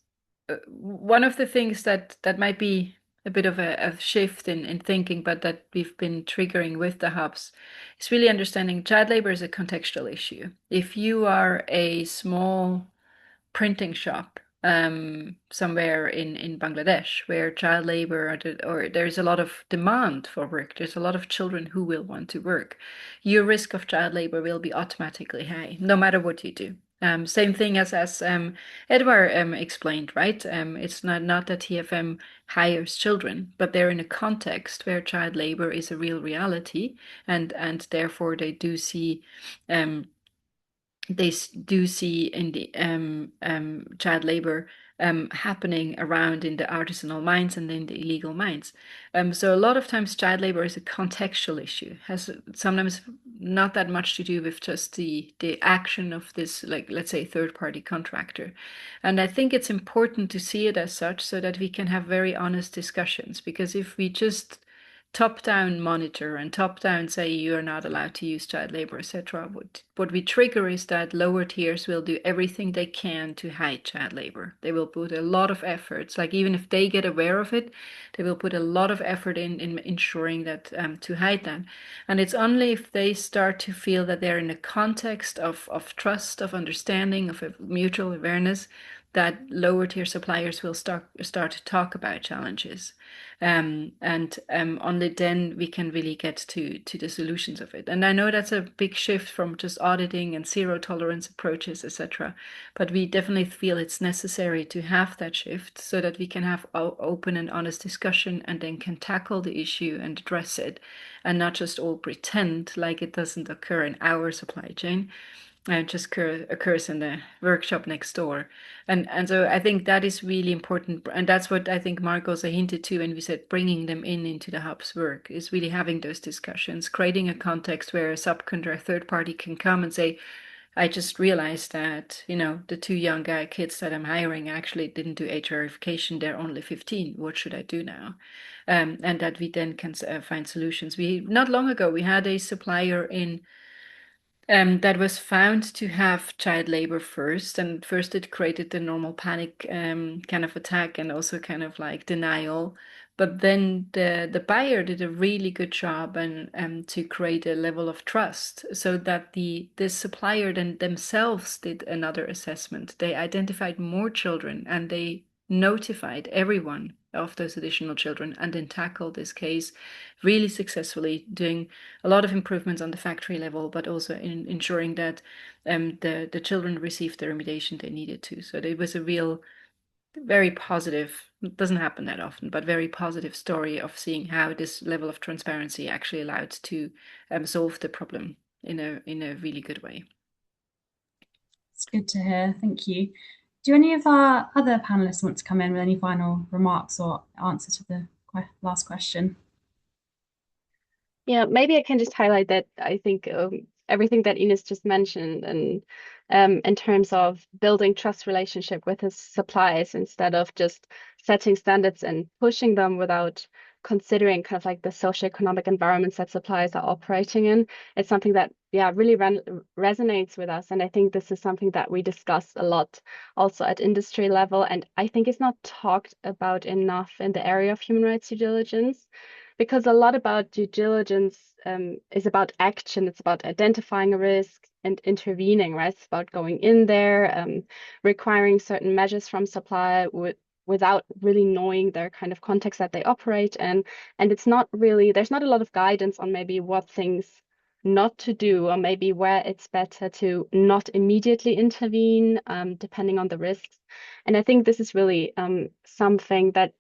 one of the things that might be a bit of a shift in thinking, but that we've been triggering with the hubs, is really understanding child labor is a contextual issue. If you are a small printing shop somewhere in Bangladesh where child labor or there's a lot of demand for work, there's a lot of children who will want to work, your risk of child labor will be automatically high, no matter what you do. Same thing as Edward explained, right? It's not that TFM hires children, but they're in a context where child labor is a real reality, and therefore they do see in the child labor happening around in the artisanal mines and in the illegal mines. So a lot of times child labor is a contextual issue, has sometimes not that much to do with just the action of this, like, let's say, third-party contractor. And I think it's important to see it as such so that we can have very honest discussions, because if we just top-down monitor and top-down say you're not allowed to use child labor, etc., what we trigger is that lower tiers will do everything they can to hide child labor. They will put a lot of efforts, like even if they get aware of it, they will put a lot of effort in ensuring that to hide that. And it's only if they start to feel that they're in a context of trust, of understanding, of a mutual awareness, that lower tier suppliers will start to talk about challenges. And only then we can really get to the solutions of it. And I know that's a big shift from just auditing and zero tolerance approaches, etc. But we definitely feel it's necessary to have that shift so that we can have open and honest discussion and then can tackle the issue and address it, and not just all pretend like it doesn't occur in our supply chain. It just occurs in the workshop next door. And so I think that is really important. And that's what I think Mark also hinted to when we said bringing them into the hub's work, is really having those discussions, creating a context where a subcontractor, third party can come and say, I just realized that, the two young kids that I'm hiring actually didn't do age verification. They're only 15. What should I do now? And that we then can find solutions. Not long ago, we had a supplier in that was found to have child labor first, and first it created the normal panic kind of attack and also kind of like denial. But then the buyer did a really good job and to create a level of trust, so that this supplier then themselves did another assessment. They identified more children and they notified everyone of those additional children and then tackled this case really successfully, doing a lot of improvements on the factory level, but also in ensuring that the children received the remediation they needed to. So it was a real, very positive, it doesn't happen that often, but very positive story of seeing how this level of transparency actually allowed to solve the problem in a really good way. It's good to hear. Thank you. Do any of our other panelists want to come in with any final remarks or answer to the last question? Yeah, maybe I can just highlight that I think everything that Ines just mentioned, and in terms of building trust relationship with his suppliers instead of just setting standards and pushing them without considering kind of like the socioeconomic environments that suppliers are operating in. It's something that, really resonates with us. And I think this is something that we discuss a lot also at industry level. And I think it's not talked about enough in the area of human rights due diligence, because a lot about due diligence is about action. It's about identifying a risk and intervening, right? It's about going in there, requiring certain measures from supplier without really knowing their kind of context that they operate in. And it's not really, there's not a lot of guidance on maybe what things not to do, or maybe where it's better to not immediately intervene, depending on the risks. And I think this is really something that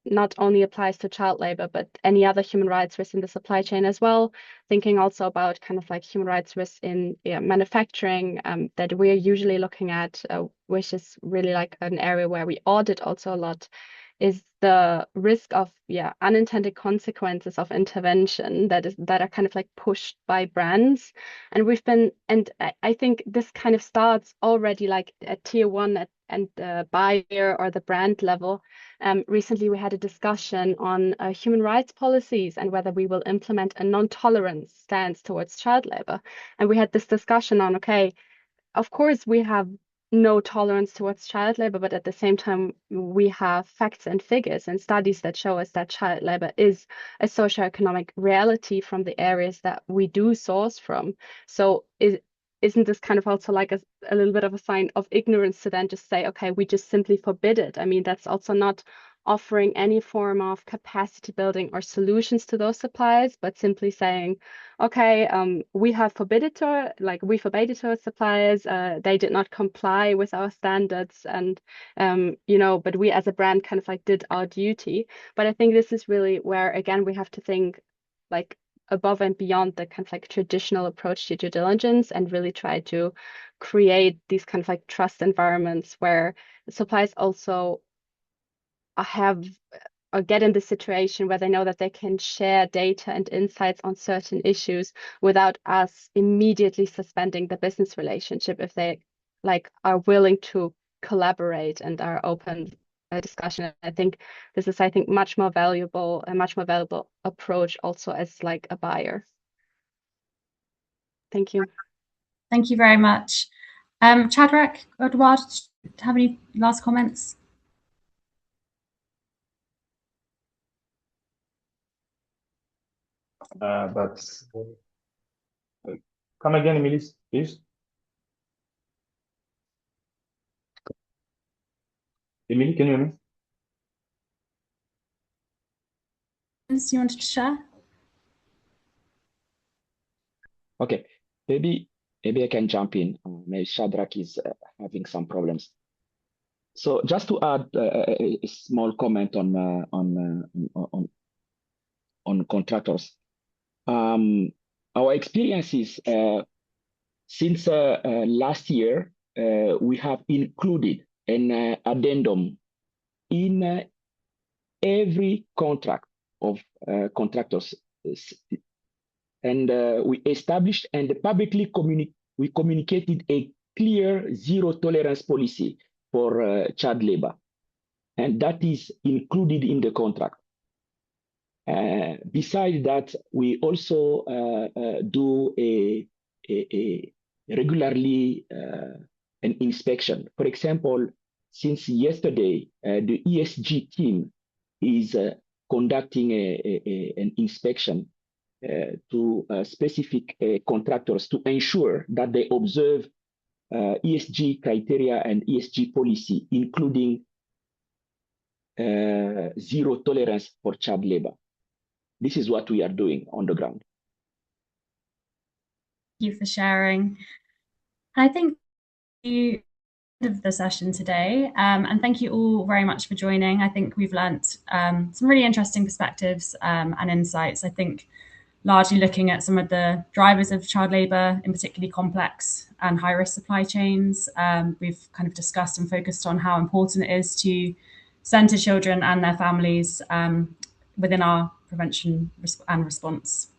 not only applies to child labor, but any other human rights risk in the supply chain as well. Thinking also about kind of like human rights risks in manufacturing that we're usually looking at, which is really like an area where we audit also a lot, is the risk of unintended consequences of intervention that are kind of like pushed by brands. And I think this kind of starts already like at tier 1 and the buyer or the brand level. Recently, we had a discussion on human rights policies and whether we will implement a non-tolerance stance towards child labor. And we had this discussion on, okay, of course, we have no tolerance towards child labor, but at the same time, we have facts and figures and studies that show us that child labor is a socioeconomic reality from the areas that we do source from. So isn't this kind of also like a little bit of a sign of ignorance to then just say, okay, we just simply forbid it? I mean, that's also not offering any form of capacity building or solutions to those suppliers, but simply saying, okay, we have forbade it to our suppliers. They did not comply with our standards, and but we as a brand kind of like did our duty. But I think this is really where again we have to think like above and beyond the kind of like traditional approach to due diligence and really try to create these kind of like trust environments where suppliers also have or get in the situation where they know that they can share data and insights on certain issues without us immediately suspending the business relationship if they like are willing to collaborate and are open a discussion. I think this is, much more valuable, a much more valuable approach also as like a buyer. Thank you. Thank you very much. Shadrach, Edouard, have any last comments? But come again, Emily, please. Emily, can you hear me? You wanted to share? Okay, maybe I can jump in. Maybe Shadrach is having some problems. So just to add a small comment on contractors. Our experiences since last year, we have included an addendum in every contract of contractors, and we established and publicly we communicated a clear zero tolerance policy for child labor, and that is included in the contract. Besides that, we also do a regularly an inspection. For example, since yesterday, the ESG team is conducting an inspection to specific contractors to ensure that they observe ESG criteria and ESG policy, including zero tolerance for child labor. This is what we are doing on the ground. Thank you for sharing. I think you of the session today, and thank you all very much for joining. I think we've learnt some really interesting perspectives and insights. I think largely looking at some of the drivers of child labour, in particularly complex and high-risk supply chains. We've kind of discussed and focused on how important it is to centre children and their families within our prevention and response,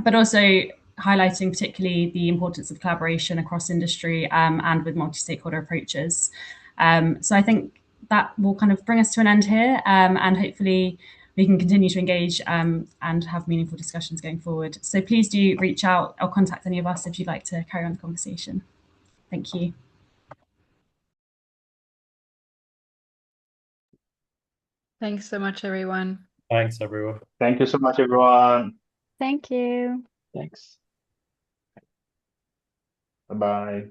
but also highlighting particularly the importance of collaboration across industry and with multi-stakeholder approaches. So I think that will kind of bring us to an end here, and hopefully we can continue to engage and have meaningful discussions going forward. So please do reach out or contact any of us if you'd like to carry on the conversation. Thank you. Thanks so much, everyone. Thanks, everyone. Thank you so much, everyone. Thank you. Thanks. Bye-bye.